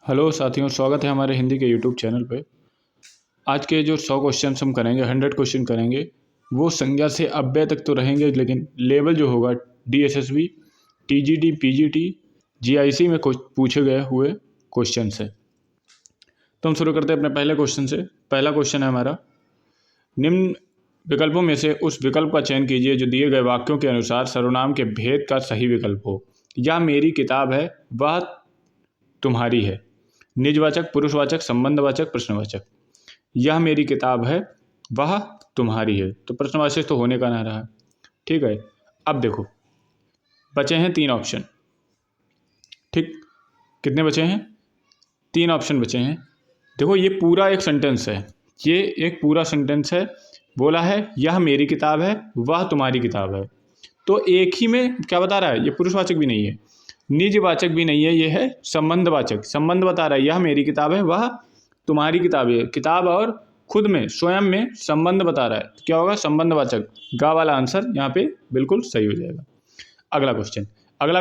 Hello साथियों, स्वागत है हमारे हिंदी के यूट्यूब चैनल पे। आज के जो 100 क्वेश्चन हम करेंगे, 100 क्वेश्चन करेंगे, वो संज्ञा से अव्यय तक तो रहेंगे, लेकिन लेवल जो होगा DSSB, TGT, PGT, GIC में पूछे गए हुए क्वेश्चन है। तो हम शुरू करते हैं अपने पहले क्वेश्चन से। पहला क्वेश्चन है हमारा, निम्न विकल्पों में से उस विकल्प का चयन कीजिए जो दिए गए वाक्यों के अनुसार सर्वनाम के भेद का सही विकल्प हो। यह मेरी किताब है, वह तुम्हारी है। निजवाचक, पुरुषवाचक, संबंधवाचक, प्रश्नवाचक। यह मेरी किताब है, वह तुम्हारी है। तो प्रश्नवाचक तो होने का ना रहा। ठीक है, अब देखो बचे हैं 3 ऑप्शन। ठीक, कितने बचे हैं? 3 ऑप्शन बचे हैं। देखो ये पूरा एक सेंटेंस है, ये एक पूरा सेंटेंस है। बोला है यह मेरी किताब है, वह तुम्हारी किताब है। तो एक ही में क्या बता रहा है? ये पुरुषवाचक भी नहीं है, निजवाचक भी नहीं है, ये है संबंधवाचक। संबंध बता रहा है, यह मेरी किताब है, वह तुम्हारी किताब है। किताब और खुद में, स्वयं में संबंध बता रहा है, तो क्या होगा? संबंधवाचक। गा वाला आंसर यहाँ पे बिल्कुल सही हो जाएगा। अगला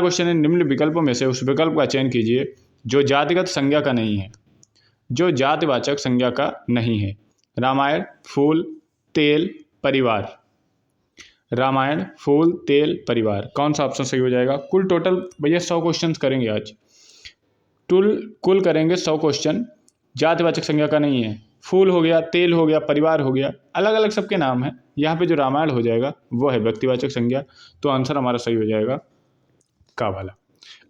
क्वेश्चन है, निम्न विकल्पों में से उस विकल्प का चयन कीजिए जो जातिगत संज्ञा का नहीं है, जो जातिवाचक संज्ञा का नहीं है। रामायण, फूल, तेल, परिवार। रामायण, फूल, तेल, परिवार, कौन सा ऑप्शन सही हो जाएगा? कुल टोटल भैया 100 क्वेश्चन करेंगे आज। कुल करेंगे 100 क्वेश्चन। जातिवाचक संज्ञा का नहीं है, फूल हो गया, तेल हो गया, परिवार हो गया, अलग अलग सबके नाम है। यहाँ पे जो रामायण हो जाएगा वो है व्यक्तिवाचक संज्ञा। तो आंसर हमारा सही हो जाएगा का वाला।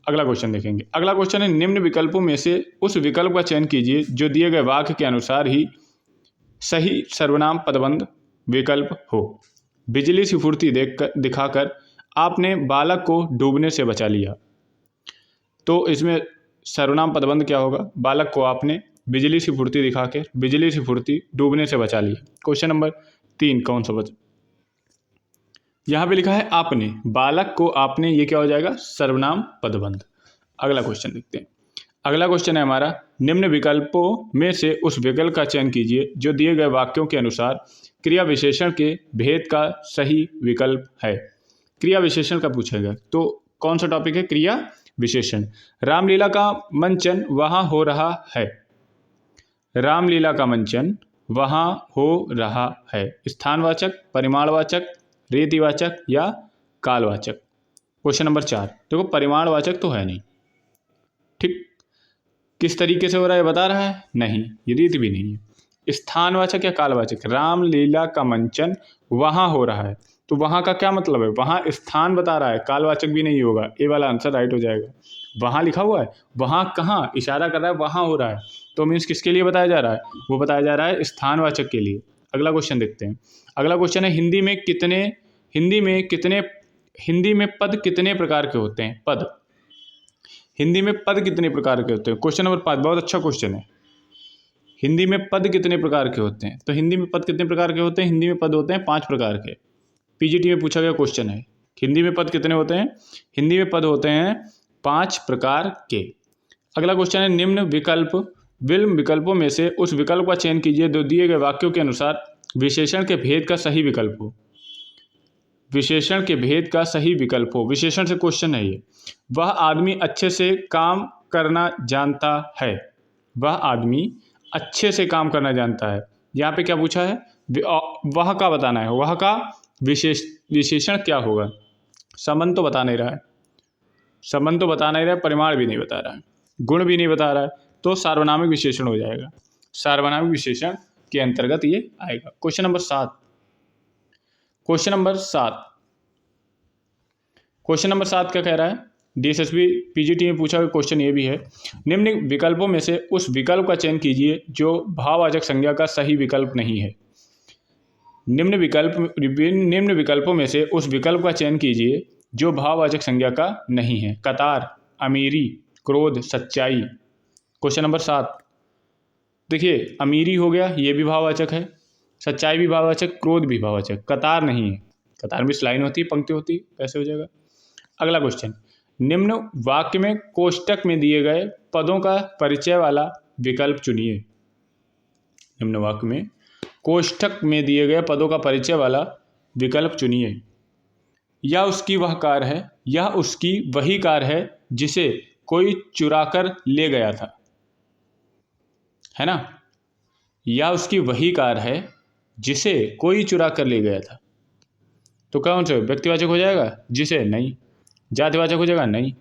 अगला क्वेश्चन देखेंगे। अगला क्वेश्चन है, निम्न विकल्पों में से उस विकल्प का चयन कीजिए जो दिए गए वाक्य के अनुसार ही सही सर्वनाम पदबंध विकल्प हो। बिजली सी फुर्ती दिखाकर आपने बालक को डूबने से बचा लिया। तो इसमें सर्वनाम पदबंध क्या होगा? बालक को आपने बिजली सी फुर्ती दिखा के, बिजली सी फुर्ती डूबने से बचा लिया। क्वेश्चन नंबर 3 कौन सा बचा? यहाँ पे लिखा है आपने, बालक को आपने, ये क्या हो जाएगा? सर्वनाम पदबंध। अगला क्वेश्चन देखते हैं। अगला क्वेश्चन है हमारा, निम्न विकल्पों में से उस विकल्प का चयन कीजिए जो दिए गए वाक्यों के अनुसार क्रिया विशेषण के भेद का सही विकल्प है। क्रिया विशेषण का पूछेगा, तो कौन सा टॉपिक है? क्रिया विशेषण। रामलीला का मंचन वहाँ हो रहा है। रामलीला का मंचन वहाँ हो रहा है। स्थानवाचक, परिमाणवाचक, रीतिवाचक या कालवाचक। क्वेश्चन नंबर 4, देखो परिमाणवाचक तो है नहीं। ठीक, किस तरीके से हो रहा है बता रहा है? नहीं, ये रीति भी नहीं है। स्थानवाचक या कालवाचक? रामलीला का मंचन वहाँ हो रहा है, तो वहाँ का क्या मतलब है? वहाँ स्थान बता रहा है, कालवाचक भी नहीं होगा। ए वाला आंसर राइट हो जाएगा। वहाँ लिखा हुआ है, वहाँ कहाँ इशारा कर रहा है? वहाँ हो रहा है, तो मीन्स किसके लिए बताया जा रहा है? वो बताया जा रहा है स्थानवाचक के लिए। अगला क्वेश्चन देखते हैं। अगला क्वेश्चन है, हिंदी में पद कितने प्रकार के होते हैं? पद, हिंदी में पद कितने प्रकार के होते हैं? क्वेश्चन नंबर 5 बहुत अच्छा क्वेश्चन है। हिंदी में पद कितने प्रकार के होते हैं? तो हिंदी में पद कितने प्रकार के होते हैं? हिंदी में पद होते हैं 5 प्रकार के। PGT में पूछा गया क्वेश्चन है, हिंदी में पद कितने होते हैं? हिंदी में पद होते हैं 5 प्रकार के। अगला क्वेश्चन है, निम्न विकल्पों में से उस विकल्प का चयन कीजिए जो दिए गए वाक्यों के अनुसार विशेषण के भेद का सही विकल्प हो। विशेषण के भेद का सही विकल्प हो, विशेषण से क्वेश्चन है ये। वह आदमी अच्छे से काम करना जानता है। वह आदमी अच्छे से काम करना जानता है। यहाँ पे क्या पूछा है? वह का बताना है, वह का विशेषण क्या होगा? संबंध तो बता नहीं रहा है, संबंध तो बता नहीं रहा है, परिमाण भी नहीं बता रहा है, गुण भी नहीं बता रहा है, तो सार्वनामिक विशेषण हो जाएगा। सार्वनामिक विशेषण के अंतर्गत ये आएगा। Question number 7। क्वेश्चन नंबर 7 क्या कह रहा है? DSSB PGT में पूछा हुआ क्वेश्चन ये भी है। निम्न विकल्पों में से उस विकल्प का चयन कीजिए जो भाववाचक संज्ञा का सही विकल्प नहीं है। निम्न विकल्पों में से उस विकल्प का चयन कीजिए जो भाववाचक संज्ञा का नहीं है। कतार, अमीरी, क्रोध, सच्चाई। क्वेश्चन नंबर 7 देखिए, अमीरी हो गया, ये भी भाववाचक है, सच्चाई भी भाववाचक, क्रोध भी भाववाचक, कतार नहीं है। कतार में लाइन होती है, पंक्ति होती है, कैसे हो जाएगा? अगला क्वेश्चन, निम्न वाक्य में कोष्टक में दिए गए पदों का परिचय वाला विकल्प चुनिए। निम्न वाक्य में कोष्टक में दिए गए पदों का परिचय वाला विकल्प चुनिए। यह उसकी वह कार है, यह उसकी वही कार है जिसे कोई चुरा कर ले गया था। है ना, या उसकी वही कार है जिसे कोई चुरा कर ले गया था। तो कौन सा व्यक्तिवाचक हो जाएगा? जिसे, नहीं। जातिवाचक हो जाएगा, नहीं।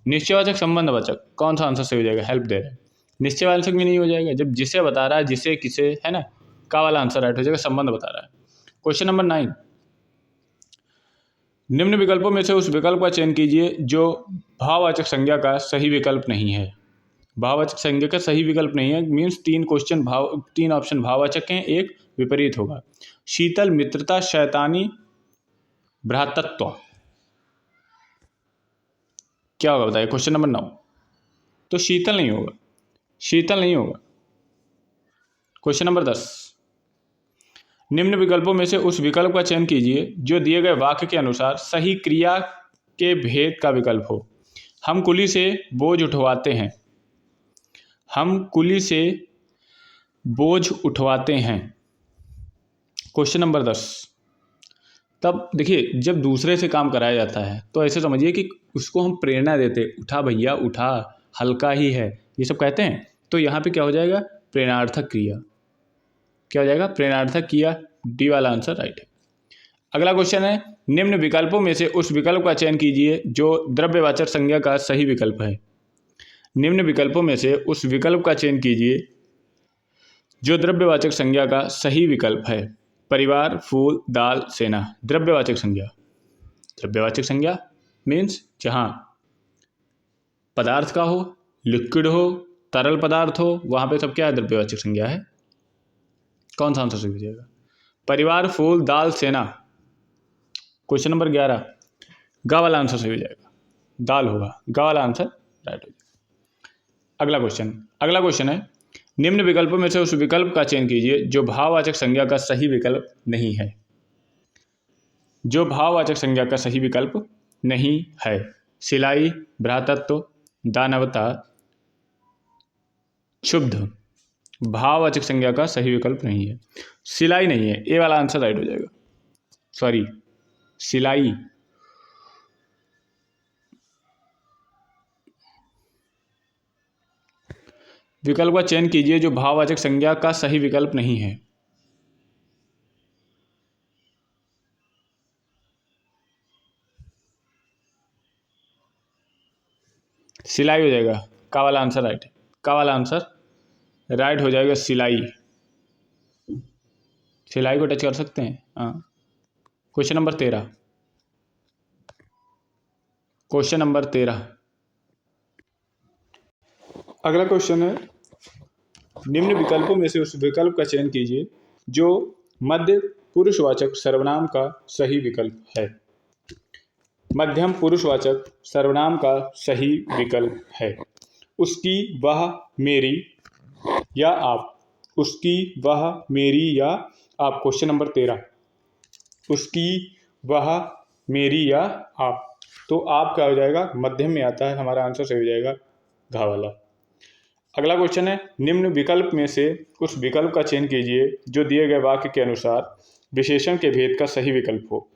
निश्चयवाचक, संबंधवाचक, कौन सा आंसर सही हो जाएगा? हेल्प दे रहे हैं, निश्चयवाचक भी नहीं हो जाएगा, जब जिसे बता रहा है, जिसे किसे, है ना, का वाला आंसर राइट हो जाएगा, संबंध बता रहा है। क्वेश्चन नंबर 9, निम्न विकल्पों में से उस विकल्प का चयन कीजिए जो भाववाचक संज्ञा का सही विकल्प नहीं है। भाववाचक संज्ञा का सही विकल्प नहीं है मीन्स 3 ऑप्शन भाववाचक हैं, एक विपरीत होगा। शीतल, मित्रता, शैतानी, भ्रातृत्व, क्या होगा बताइए? Question number 9। तो शीतल नहीं होगा, शीतल नहीं होगा। क्वेश्चन नंबर 10, निम्न विकल्पों में से उस विकल्प का चयन कीजिए जो दिए गए वाक्य के अनुसार सही क्रिया के भेद का विकल्प हो। हम कुली से बोझ उठवाते हैं, हम कुली से बोझ उठवाते हैं। क्वेश्चन नंबर 10, तब देखिए जब दूसरे से काम कराया जाता है तो ऐसे समझिए कि उसको हम प्रेरणा देते, उठा भैया उठा, हल्का ही है, ये सब कहते हैं। तो यहाँ पे क्या हो जाएगा? प्रेरणार्थक क्रिया। क्या हो जाएगा? प्रेरणार्थक क्रिया। डी वाला आंसर राइट है। अगला क्वेश्चन है, निम्न विकल्पों में से उस विकल्प का चयन कीजिए जो द्रव्यवाचक संज्ञा का सही विकल्प है। निम्न विकल्पों में से उस विकल्प का चयन कीजिए जो द्रव्यवाचक संज्ञा का सही विकल्प है। परिवार, फूल, दाल, सेना। द्रव्यवाचक संज्ञा, द्रव्यवाचक संज्ञा मीन्स जहाँ पदार्थ का हो, लिक्विड हो, तरल पदार्थ हो, वहाँ पे सब क्या है? द्रव्यवाचक संज्ञा है। कौन सा आंसर सही हो जाएगा? परिवार, फूल, दाल, सेना। क्वेश्चन नंबर 11, गा वाला आंसर सही हो जाएगा, दाल होगा, गा वाला आंसर राइट हो जाएगा। अगला क्वेश्चन है, निम्न विकल्पों में से उस विकल्प का चयन कीजिए जो भाववाचक संज्ञा का सही विकल्प नहीं है। जो भाववाचक संज्ञा का सही विकल्प नहीं है। सिलाई, भ्रातृत्व, दानवता, क्षुब्ध। भाववाचक संज्ञा का सही विकल्प नहीं है। सिलाई नहीं है, ए वाला आंसर राइट हो जाएगा। सॉरी, सिलाई। विकल्प का चयन कीजिए जो भाववाचक संज्ञा का सही विकल्प नहीं है। सिलाई हो जाएगा, का वाला आंसर राइट है, का वाला आंसर राइट हो जाएगा। सिलाई, सिलाई को टच कर सकते हैं, हाँ। क्वेश्चन नंबर 13, क्वेश्चन नंबर 13, अगला क्वेश्चन है, निम्न विकल्पों में से उस विकल्प का चयन कीजिए जो मध्य पुरुषवाचक सर्वनाम का सही विकल्प है। मध्यम पुरुषवाचक सर्वनाम का सही विकल्प है। उसकी, वह, मेरी या आप। उसकी, वह, मेरी या आप। क्वेश्चन नंबर 13, उसकी, वह, मेरी या आप। तो आप क्या हो जाएगा? मध्यम में आता है, हमारा आंसर सही हो जाएगा घा वाला। अगला क्वेश्चन है, निम्न विकल्प में से उस विकल्प का चयन कीजिए जो दिए गए वाक्य के अनुसार विशेषण के भेद का सही विकल्प हो।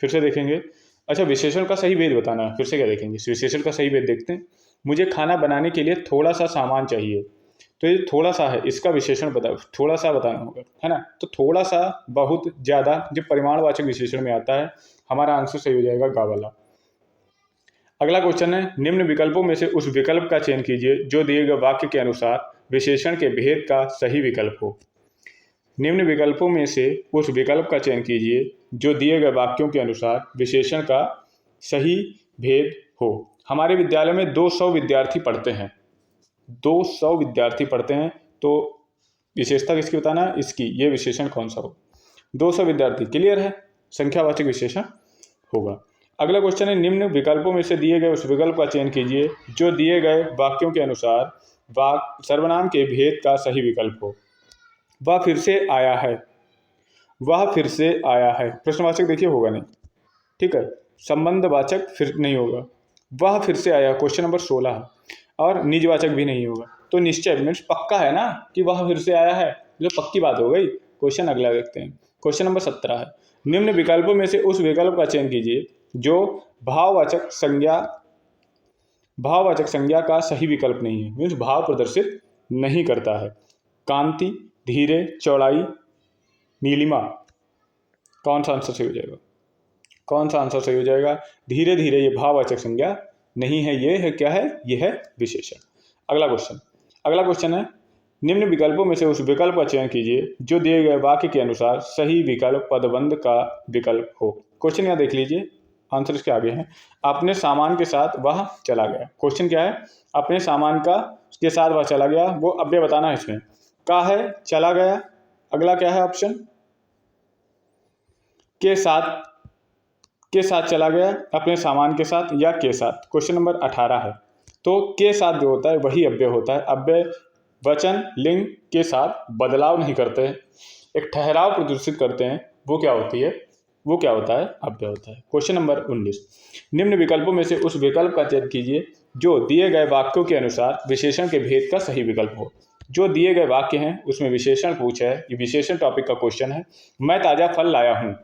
फिर से देखेंगे, अच्छा विशेषण का सही भेद बताना है, फिर से क्या देखेंगे? विशेषण का सही भेद देखते हैं। मुझे खाना बनाने के लिए थोड़ा सा सामान चाहिए, तो ये थोड़ा सा है, इसका विशेषण बताओ, थोड़ा सा बताना होगा, है ना। तो थोड़ा सा, बहुत, ज़्यादा, जब परिमाणवाचक विशेषण में आता है, हमारा आंसर सही हो जाएगा गा वाला। अगला क्वेश्चन है, निम्न विकल्पों में से उस विकल्प का चयन कीजिए जो दिए गए वाक्य के अनुसार विशेषण के भेद का सही विकल्प हो। निम्न विकल्पों में से उस विकल्प का चयन कीजिए जो दिए गए वाक्यों के अनुसार विशेषण का सही भेद हो। हमारे विद्यालय में 200 विद्यार्थी पढ़ते हैं। 200 विद्यार्थी पढ़ते हैं, तो विशेषता किसकी बताना है? इसकी। ये विशेषण कौन सा हो? 200 विद्यार्थी, क्लियर है, संख्यावाचक विशेषण होगा। अगला क्वेश्चन है, निम्न विकल्पों में से दिए गए उस विकल्प का चयन कीजिए जो दिए गए वाक्यों के अनुसार सर्वनाम के भेद का सही विकल्प हो। वह फिर से आया है, वह फिर से आया है, प्रश्नवाचक देखिए होगा नहीं, ठीक है। संबंधवाचक फिर नहीं होगा, वह फिर से आया, क्वेश्चन नंबर 16, और निजवाचक भी नहीं होगा। तो निश्चय मीन्स पक्का है ना कि वह फिर से आया है, जो पक्की बात हो गई। क्वेश्चन अगला देखते हैं, क्वेश्चन नंबर 17 है, निम्न विकल्पों में से उस विकल्प का चयन कीजिए जो भाववाचक संज्ञा का सही विकल्प नहीं है, मीन्स भाव प्रदर्शित नहीं करता है। कांति, धीरे, चौड़ाई, नीलिमा। कौन सा आंसर सही हो जाएगा? कौन सा आंसर सही हो जाएगा? धीरे धीरे ये भाववाचक संज्ञा नहीं है, ये है क्या है? ये है विशेषण। अगला क्वेश्चन है, निम्न विकल्पों में से उस विकल्प का चयन कीजिए जो दिए गए वाक्य के अनुसार सही विकल्प पदबंध का विकल्प हो। क्वेश्चन यहाँ देख लीजिए, आंसर इसके आगे है। अपने सामान के साथ वह चला गया। क्वेश्चन क्या है? अपने सामान के साथ वह चला गया, वो अव्यय बताना है इसमें। का है? चला गया। अगला क्या है ऑप्शन? के साथ चला गया, अपने सामान के साथ या के साथ। क्वेश्चन नंबर 18 है। तो के साथ जो होता है वही अव्यय होता है। अव्यय वचन लिंग के साथ बदलाव नहीं करते हैं, एक ठहराव प्रदर्शित करते हैं, वो क्या होती है? वो क्या होता है? अव्यय होता है। क्वेश्चन नंबर 19, निम्न विकल्पों में से उस विकल्प का चयन कीजिए जो दिए गए वाक्यों के अनुसार विशेषण के भेद का सही विकल्प हो। जो दिए गए वाक्य हैं उसमें विशेषण पूछा है, ये विशेषण टॉपिक का क्वेश्चन है। मैं ताजा फल लाया हूँ।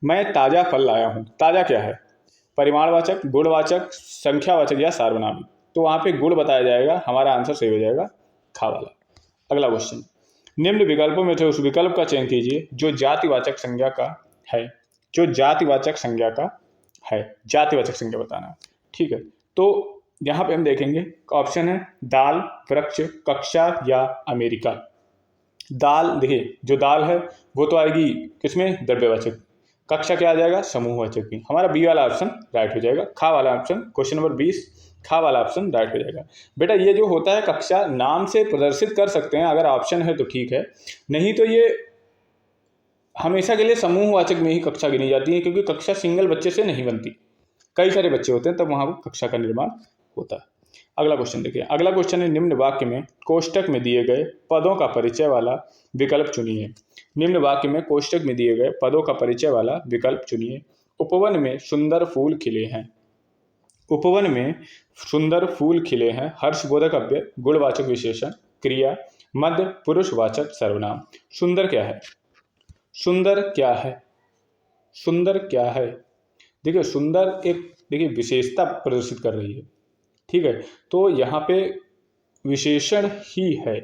मैं ताजा फल लाया हूँ, ताजा क्या है? परिमाणवाचक, गुणवाचक, संख्यावाचक या सार्वनामिक। तो वहाँ पे गुण बताया जाएगा, हमारा आंसर सही हो जाएगा खा वाला। अगला क्वेश्चन, निम्न विकल्पों में से उस विकल्प का चयन कीजिए जो जातिवाचक संज्ञा का है। जो जातिवाचक संज्ञा का है, जातिवाचक संज्ञा बताना है। ठीक है, तो यहाँ पे हम देखेंगे ऑप्शन है दाल, वृक्ष, कक्षा या अमेरिका। दाल, देखिए जो दाल है वो तो आएगी किसमें? द्रव्यवाचक। कक्षा क्या आ जाएगा? समूहवाचक भी। हमारा बी वाला ऑप्शन राइट हो जाएगा। खा वाला ऑप्शन, क्वेश्चन नंबर 20, खा वाला ऑप्शन राइट हो जाएगा। बेटा ये जो होता है कक्षा नाम से प्रदर्शित कर सकते हैं, अगर ऑप्शन है तो ठीक है, नहीं तो ये हमेशा के लिए समूहवाचक में ही कक्षा गिनी जाती है, क्योंकि कक्षा सिंगल बच्चे से नहीं बनती, कई सारे बच्चे होते हैं तब वहाँ कक्षा का निर्माण होता है। अगला क्वेश्चन देखिए। अगला क्वेश्चन है, निम्न वाक्य में कोष्टक में दिए गए पदों का परिचय वाला विकल्प चुनिए। निम्न वाक्य में कोष्टक में दिए गए पदों का परिचय वाला विकल्प चुनिए। उपवन में सुंदर फूल खिले हैं। उपवन में सुंदर फूल खिले हैं हर्षबोधक अव्यय, गुणवाचक विशेषण, क्रिया, मध्य पुरुषवाचक सर्वनाम। सुंदर क्या है? सुंदर क्या है? सुंदर क्या है? देखिए सुंदर एक देखिए विशेषता प्रदर्शित कर रही है। ठीक है, तो यहाँ पे विशेषण ही है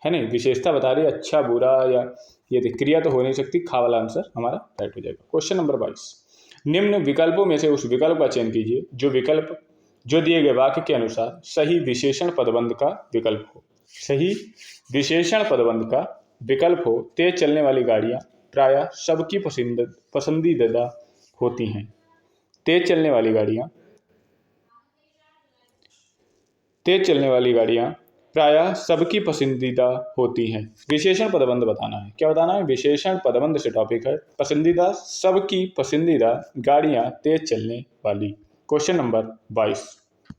नहीं, विशेषता बता रही है, अच्छा बुरा या ये क्रिया तो हो नहीं सकती। खा वाला आंसर हमारा राइट हो जाएगा। क्वेश्चन नंबर 22, निम्न विकल्पों में से उस विकल्प का चयन कीजिए जो विकल्प जो दिए गए वाक्य के अनुसार सही विशेषण पदबंध का विकल्प हो। सही विशेषण पदबंध का विकल्प हो। तेज चलने वाली गाड़ियाँ प्रायः सबकी पसंदीदा होती हैं। तेज चलने वाली गाड़ियाँ प्रायः सबकी पसंदीदा होती हैं। विशेषण पदबंध बताना है। क्या बताना है? विशेषण पदबंध से टॉपिक है। पसंदीदा, सबकी पसंदीदा गाड़ियाँ तेज चलने वाली। Question number 22।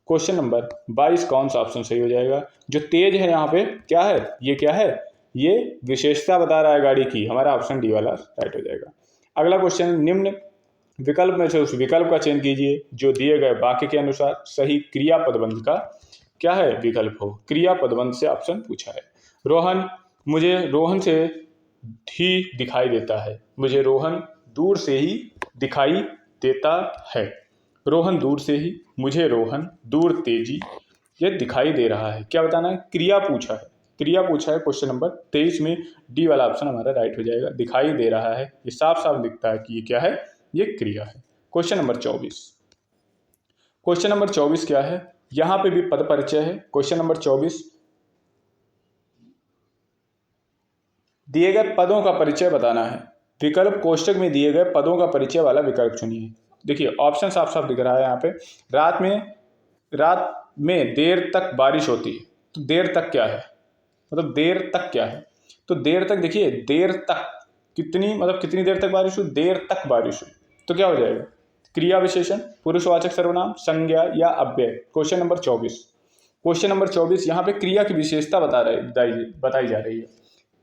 क्वेश्चन नंबर 22 कौन सा ऑप्शन सही हो जाएगा? जो तेज है यहाँ पे क्या है? ये क्या है? ये विशेषता बता रहा है गाड़ी की। हमारा ऑप्शन डी वाला राइट हो जाएगा। अगला क्वेश्चन, निम्न विकल्प में से उस विकल्प का चयन कीजिए जो दिए गए वाक्य के अनुसार सही क्रिया पदबंध का क्या है? विकल्प हो। क्रिया पदबंध से ऑप्शन पूछा है। मुझे रोहन से ही दिखाई देता है। मुझे रोहन दूर से ही दिखाई देता है। रोहन दूर से ही, मुझे रोहन दूर तेजी, ये दिखाई दे रहा है। क्या बताना है? क्रिया पूछा है। क्रिया पूछा है क्वेश्चन नंबर 23 में। डी वाला ऑप्शन हमारा राइट हो जाएगा। दिखाई दे रहा है, ये साफ साफ दिखता है कि ये क्या है? ये क्रिया है। Question number 24। क्वेश्चन नंबर 24 क्या है? यहां पे भी पद परिचय है। क्वेश्चन नंबर 24, दिए गए पदों का परिचय बताना है। विकल्प कोष्टक में दिए गए पदों का परिचय वाला विकल्प चुनिए। देखिए ऑप्शन साफ साफ दिख रहा है यहाँ पे। रात में देर तक बारिश होती है। तो देर तक क्या है? मतलब देर तक क्या है? तो देर तक, देखिए देर तक कितनी देर तक बारिश हुई? देर तक बारिश हुई। तो क्या हो जाएगा? क्रिया विशेषण, पुरुषवाचक सर्वनाम, संज्ञा या अव्यय। Question number 24। क्वेश्चन नंबर 24 यहाँ पे क्रिया की विशेषता बताई जा रही है।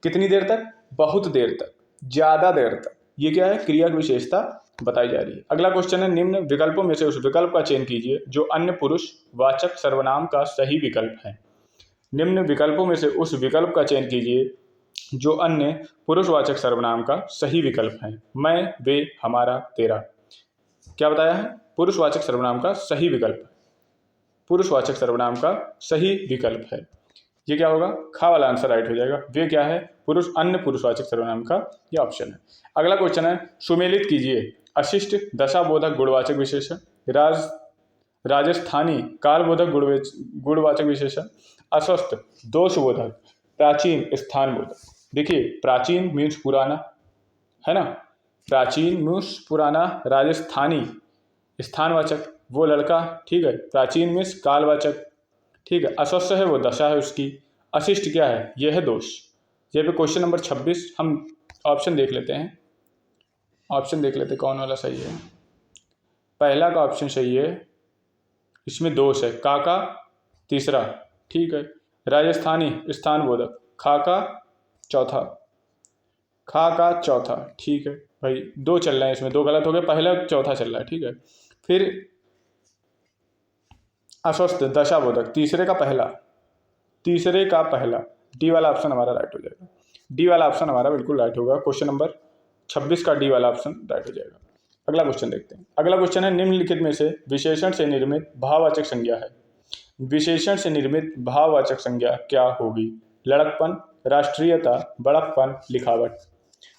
कितनी देर तक? बहुत देर तक, ज्यादा देर तक। ये क्या है? क्रिया की विशेषता बताई जा रही है। अगला क्वेश्चन है, निम्न विकल्पों में से उस विकल्प का चयन कीजिए जो अन्य पुरुषवाचक सर्वनाम का सही विकल्प है। निम्न विकल्पों में से उस विकल्प का चयन कीजिए जो अन्य पुरुषवाचक सर्वनाम का सही विकल्प है। मैं, वे, हमारा, तेरा। क्या बताया है? पुरुषवाचक सर्वनाम का सही विकल्प। पुरुषवाचक सर्वनाम का सही विकल्प है। ये क्या होगा, खा वाला आंसर राइट हो जाएगा। वे क्या है, पुरुष, अन्य पुरुषवाचक सर्वनाम का ये ऑप्शन है। अगला क्वेश्चन है, सुमेलित कीजिए। अशिष्ट दशाबोधक गुणवाचक विशेषण, राजस्थानी कालबोधक गुणवाचक विशेषण, अस्वस्थ दोषबोधक, प्राचीन स्थान बोधक। देखिए प्राचीन मीन्स पुराना, है ना, प्राचीन मीन्स पुराना, राजस्थानी स्थानवाचक वो लड़का, ठीक है, प्राचीन मीन्स कालवाचक, ठीक है, अस्वस्थ है वो दशा है उसकी, अशिष्ट क्या है, यह है दोष। ये पे क्वेश्चन नंबर 26 हम ऑप्शन देख लेते हैं, ऑप्शन देख लेते हैं कौन वाला सही है। पहला का ऑप्शन सही है, इसमें दोष है, का तीसरा, ठीक है, राजस्थानी स्थान बोधक, खा का चौथा, खा का चौथा, ठीक है भाई, दो चल रहे हैं इसमें, दो गलत हो गए, पहला चौथा चल रहा है, ठीक है। फिर अस्वस्थ दशाबोधक, तीसरे का पहला, तीसरे का पहला, डी वाला ऑप्शन हमारा राइट हो जाएगा। डी वाला ऑप्शन हमारा बिल्कुल राइट होगा, क्वेश्चन नंबर 26 का डी वाला ऑप्शन राइट हो जाएगा। अगला क्वेश्चन देखते हैं। अगला क्वेश्चन है, निम्नलिखित में से विशेषण से निर्मित भाववाचक संज्ञा है। विशेषण से निर्मित भाववाचक संज्ञा क्या होगी? लड़कपन, राष्ट्रीयता, बड़कपन, लिखावट।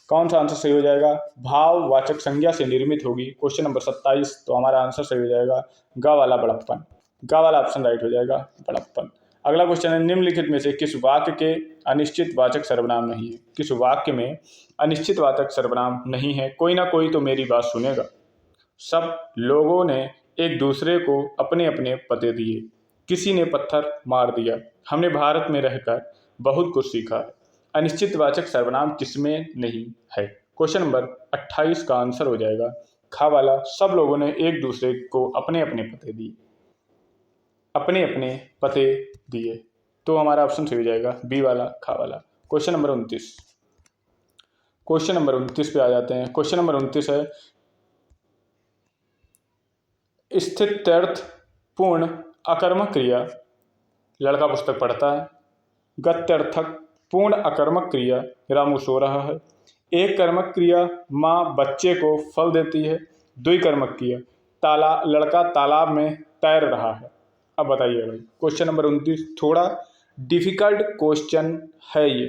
कौन सा आंसर सही हो जाएगा? भाववाचक संज्ञा से निर्मित होगी, क्वेश्चन नंबर 27, तो हमारा आंसर सही हो जाएगा गा वाला बड़प्पन, गा वाला ऑप्शन राइट हो जाएगा, बड़प्पन। अगला क्वेश्चन है, निम्नलिखित में से किस वाक्य के अनिश्चित वाचक सर्वनाम नहीं है? किस वाक्य में अनिश्चित वाचक सर्वनाम नहीं है? कोई ना कोई तो मेरी बात सुनेगा। सब लोगों ने एक दूसरे को अपने अपने पते दिए, किसी ने पत्थर मार दिया, हमने भारत में रहकर बहुत कुछ सीखा है। अनिश्चित वाचक सर्वनाम किसमें नहीं है? क्वेश्चन नंबर 28 का आंसर हो जाएगा खा वाला, सब लोगों ने एक दूसरे को अपने अपने पते दिए, अपने अपने पते दिए, तो हमारा ऑप्शन सही हो जाएगा बी वाला, खा वाला। क्वेश्चन नंबर 29, क्वेश्चन नंबर 29 पे आ जाते हैं। क्वेश्चन नंबर 29 है, स्थित्यर्थ पूर्ण अकर्मक क्रिया, लड़का पुस्तक पढ़ता है। गत्यर्थक पूर्ण अकर्मक क्रिया, रामू सो रहा है। एक कर्मक क्रिया, माँ बच्चे को फल देती है। द्विकर्मक क्रिया, लड़का तालाब में तैर रहा है। अब बताइए भाई, क्वेश्चन नंबर 29 थोड़ा डिफिकल्ट क्वेश्चन है ये।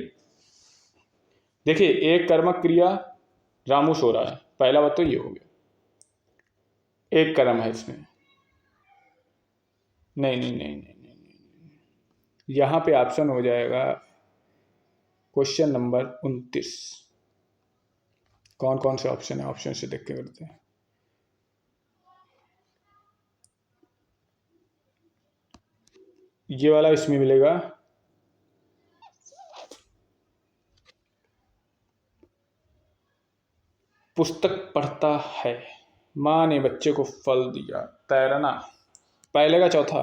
देखिए, एक कर्मक क्रिया, रामू सो रहा है, पहला बात तो ये हो गया, एक कर्म है इसमें। नहीं नहीं नहीं नहीं नहीं, नहीं। यहाँ पे ऑप्शन हो जाएगा क्वेश्चन नंबर 29। कौन कौन से ऑप्शन है, ऑप्शन से देख के करते हैं। ये वाला इसमें मिलेगा, पुस्तक पढ़ता है, माँ ने बच्चे को फल दिया, तैरना, पहले का चौथा,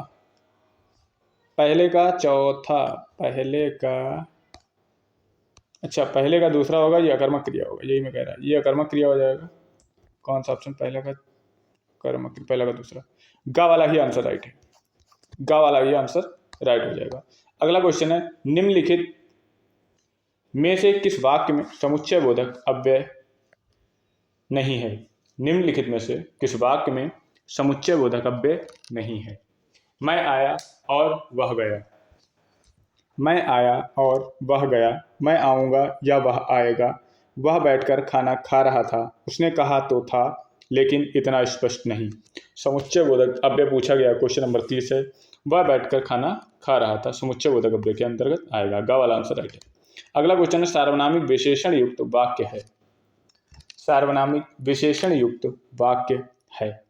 पहले का चौथा, पहले का, अच्छा पहले का दूसरा होगा, ये अकर्मक क्रिया होगा, यही मैं कह रहा, ये अकर्मक क्रिया हो जाएगा। कौन सा ऑप्शन, पहला का कर्मक, पहला का दूसरा, गा वाला ही आंसर राइट है, गा वाला ही आंसर राइट हो जाएगा। अगला क्वेश्चन है, निम्नलिखित में से किस वाक्य में समुच्चय बोधक अव्यय नहीं है? निम्नलिखित में से किस वाक्य में समुच्चय बोधक अव्यय नहीं है? मैं आया और वह गया, मैं आया और वह गया, मैं आऊँगा या वह आएगा, वह बैठकर खाना खा रहा था, उसने कहा तो था लेकिन इतना स्पष्ट नहीं। समुच्चय बोधक अव्यय पूछा गया, क्वेश्चन नंबर 30 है, वह बैठकर खाना खा रहा था, समुच्चय बोधक अव्यय के अंतर्गत आएगा, गा वाला आंसर राइट है। अगला क्वेश्चन है, सार्वनामिक विशेषण युक्त वाक्य है। सार्वनामिक विशेषण युक्त वाक्य है,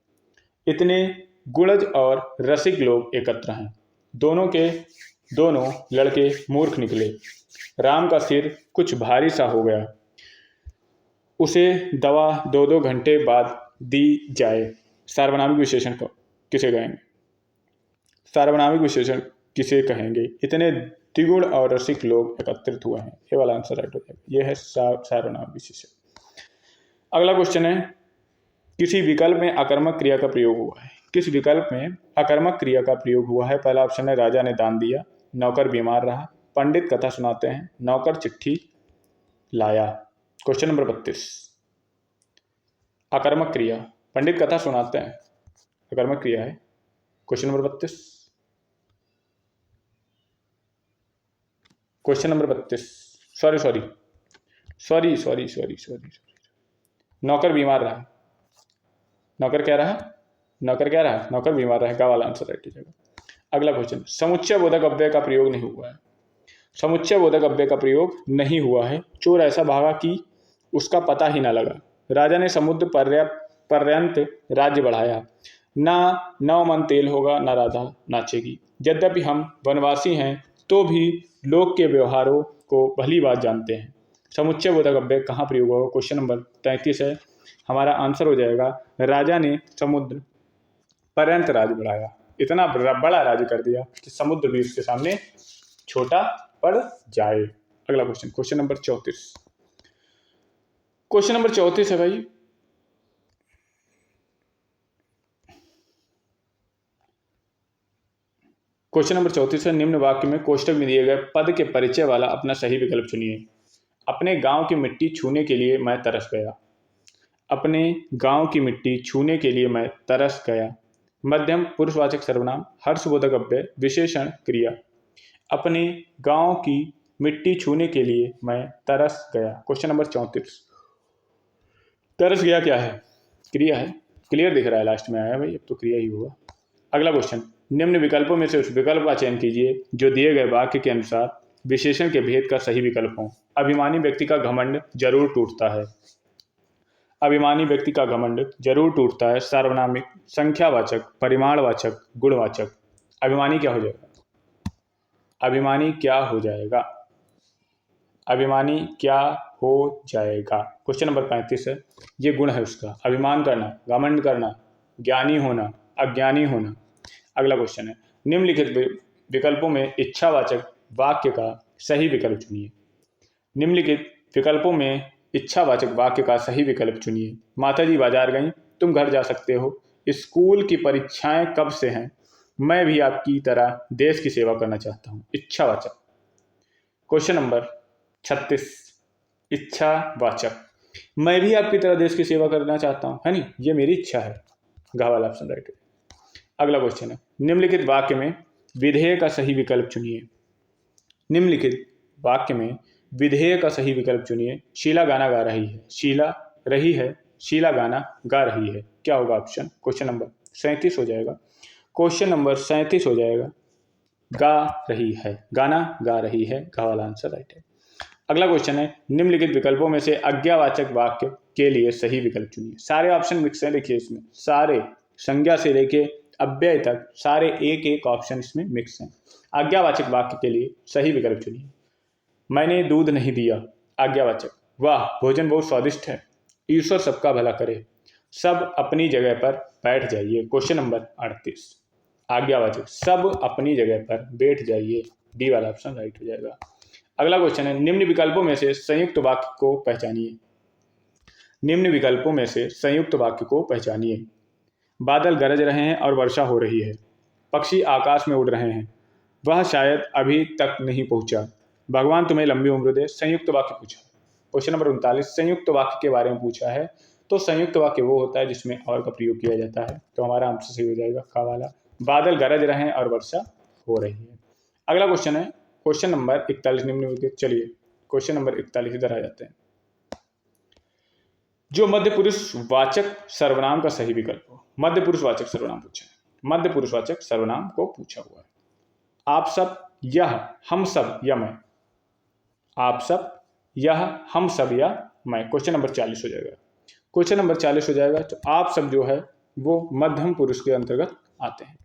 इतने गुणज और रसिक लोग एकत्र हैं, दोनों लड़के मूर्ख निकले, राम का सिर कुछ भारी सा हो गया, उसे दवा 2-2 घंटे बाद दी जाए। सार्वनामिक विशेषण किसे कहेंगे? सार्वनामिक विशेषण किसे कहेंगे? इतने द्विगुण और रसिक लोग एकत्रित हुए हैं, ये वाला आंसर राइट हो जाएगा, ये है सार्वनामिक विशेषण। अगला क्वेश्चन है, किसी विकल्प में आकर्मक क्रिया का प्रयोग हुआ है? किस विकल्प में आकर्मक क्रिया का प्रयोग हुआ है? पहला ऑप्शन है, राजा ने दान दिया, नौकर बीमार रहा, पंडित कथा सुनाते हैं, नौकर चिट्ठी लाया। क्वेश्चन नंबर 32, आकर्मक क्रिया, पंडित कथा सुनाते हैं, आकर्मक क्रिया है, question number 32। Question number 32। Sorry sorry sorry sorry sorry sorry नौकर बीमार रहा। नौकर क्या रहा? नौकर क्या रहा? नौकर बीमार रहा। गा वाला आंसर राइट हो जाएगा। अगला क्वेश्चन, समुच्चय बोधक अव्यय का प्रयोग नहीं हुआ है। समुच्चय बोधक अव्यय का प्रयोग नहीं हुआ है। चोर ऐसा भागा कि उसका पता ही ना लगा। राजा ने समुद्र पर्यंत राज्य बढ़ाया। ना 9 मन तेल होगा, ना राधा नाचेगी। यद्यपि हम वनवासी हैं तो भी लोक के व्यवहारों को भली बात जानते हैं। समुच्चय बोधक अव्यय कहाँ प्रयोग होगा? क्वेश्चन नंबर 33 है। हमारा आंसर हो जाएगा, राजा ने समुद्र पर्यंत राज्य बढ़ाया। इतना बड़ा राज्य कर दिया कि समुद्र भी उसके सामने छोटा पड़ जाए। अगला question, question number 34। Question number 34 है भाई, क्वेश्चन नंबर 34 है। निम्न वाक्य में कोष्टक में दिए गए पद के परिचय वाला अपना सही विकल्प चुनिए। अपने गांव की मिट्टी छूने के लिए मैं तरस गया। अपने गांव की मिट्टी छूने के लिए मैं तरस गया। मध्यम पुरुषवाचक सर्वनाम, हर्षबोधक अव्यय, विशेषण, क्रिया। अपने गांव की मिट्टी छूने के लिए मैं तरस गया। Question number 34। तरस गया क्या है? क्रिया है। क्लियर दिख रहा है, लास्ट में आया भाई, अब तो क्रिया ही होगा। अगला क्वेश्चन, निम्न विकल्पों में से उस विकल्प का चयन कीजिए जो दिए गए वाक्य के अनुसार विशेषण के भेद का सही विकल्प हो। अभिमानी व्यक्ति का घमंड जरूर टूटता है। अभिमानी व्यक्ति का घमंड जरूर टूटता है। सार्वनामिक, संख्यावाचक, परिमाणवाचक, गुणवाचक। अभिमानी क्या हो जाएगा? अभिमानी क्या हो जाएगा? अभिमानी क्या हो जाएगा? क्वेश्चन नंबर 35 है। ये गुण है उसका, अभिमान करना, घमंड करना, ज्ञानी होना, अज्ञानी होना। अगला क्वेश्चन है, निम्नलिखित विकल्पों में इच्छावाचक वाक्य का सही विकल्प चुनिए। निम्नलिखित विकल्पों में इच्छावाचक वाक्य का सही विकल्प चुनिए। माताजी बाजार गईं, तुम घर जा सकते हो। स्कूल की परीक्षाएं कब से हैं? मैं भी आपकी तरह देश की सेवा करना चाहता हूं। इच्छावाचक। क्वेश्चन नंबर 36, इच्छावाचक, मैं भी आपकी तरह देश की सेवा करना चाहता हूं, है नहीं, ये मेरी इच्छा है। गा वाला ऑप्शन राइट है। अगला क्वेश्चन है, निम्नलिखित वाक्य में विधेय का सही विकल्प चुनिए। निम्नलिखित वाक्य में विधेय का सही विकल्प चुनिए। शीला गाना गा रही है। शीला रही है, शीला गाना गा रही है। क्या होगा ऑप्शन? क्वेश्चन नंबर 37 हो जाएगा। क्वेश्चन नंबर 37 हो जाएगा, गा रही है, गाना गा रही है। गा वाला आंसर राइट है। अगला क्वेश्चन है, निम्नलिखित विकल्पों में से आज्ञावाचक वाक्य के लिए सही विकल्प चुनिए। सारे ऑप्शन मिक्स हैं, देखिए इसमें सारे संज्ञा से लेके अव्यय तक सारे एक एक ऑप्शन इसमें मिक्स हैं। आज्ञावाचक वाक्य के लिए सही विकल्प चुनिए। मैंने दूध नहीं दिया। आज्ञावाचक, वाह भोजन बहुत स्वादिष्ट है। ईश्वर सबका भला करे। सब अपनी जगह पर बैठ जाइए। क्वेश्चन नंबर 38, आज्ञावाचक, सब अपनी जगह पर बैठ जाइए। डी वाला ऑप्शन राइट हो जाएगा। अगला क्वेश्चन है, निम्न विकल्पों में से संयुक्त वाक्य को पहचानिए। निम्न विकल्पों में से संयुक्त वाक्य को पहचानिए। बादल गरज रहे हैं और वर्षा हो रही है। पक्षी आकाश में उड़ रहे हैं। वह शायद अभी तक नहीं पहुंचा। भगवान तुम्हें लंबी उम्र दे। संयुक्त वाक्य पूछा। क्वेश्चन नंबर 39, संयुक्त वाक्य के बारे में पूछा है। तो संयुक्त वाक्य वो होता है जिसमें और का प्रयोग किया जाता है। तो हमारा आंसर सही हो जाएगा का वाला, बादल गरज रहे हैं और वर्षा हो रही है। अगला क्वेश्चन है क्वेश्चन नंबर 41, निम्नलिखित। चलिए क्वेश्चन नंबर 41 इधर आ जाते हैं। जो मध्य पुरुष वाचक सर्वनाम का सही विकल्प हो। मध्य पुरुष वाचक सर्वनाम पूछा है। मध्य पुरुष वाचक सर्वनाम को पूछा हुआ है। आप सब, यह, हम सब या मैं। आप सब, यह, हम सब या मैं। क्वेश्चन नंबर 40 हो जाएगा। क्वेश्चन नंबर 40 हो जाएगा। तो आप सब जो है वो मध्यम पुरुष के अंतर्गत आते हैं।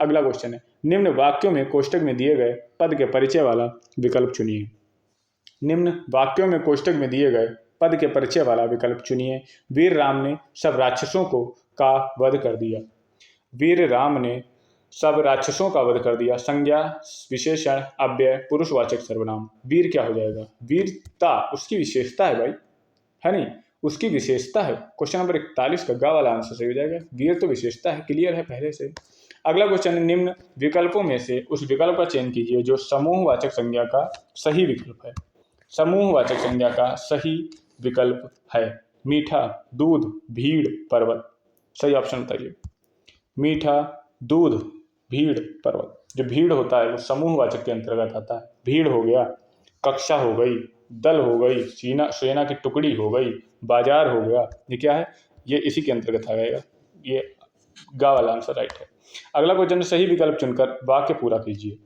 अगला क्वेश्चन है, निम्न वाक्यों में कोष्टक में दिए गए पद के परिचय वाला विकल्प चुनिए। निम्न वाक्यों में कोष्टक में दिए गए पद के परिचय वाला विकल्प चुनिए। वीर राम ने सब राक्षसों को का वध कर दिया। वीर राम ने सब राक्षसों का वध कर दिया। संज्ञा, विशेषण, अव्यय, पुरुषवाचक सर्वनाम। वीर क्या हो जाएगा? वीरता उसकी विशेषता है भाई, है नहीं, उसकी विशेषता है। क्वेश्चन नंबर 41 का गा वाला आंसर सही हो जाएगा। वीर तो विशेषता है, क्लियर है पहले से। अगला क्वेश्चन, निम्न विकल्पों में से उस विकल्प का चयन कीजिए जो समूहवाचक संज्ञा का सही विकल्प है। समूहवाचक संज्ञा का सही विकल्प है मीठा, दूध, भीड़, पर्वत। सही ऑप्शन बताइए। मीठा, दूध, भीड़, पर्वत। जो भीड़ होता है वो समूहवाचक के अंतर्गत आता है। भीड़ हो गया, कक्षा हो गई, दल हो गई, सेना की टुकड़ी हो गई, बाजार हो गया, ये क्या है, ये इसी के अंतर्गत आ जाएगा। ये गा वाला आंसर राइट है। अगला क्वेश्चन, सही विकल्प चुनकर वाक्य पूरा कीजिए।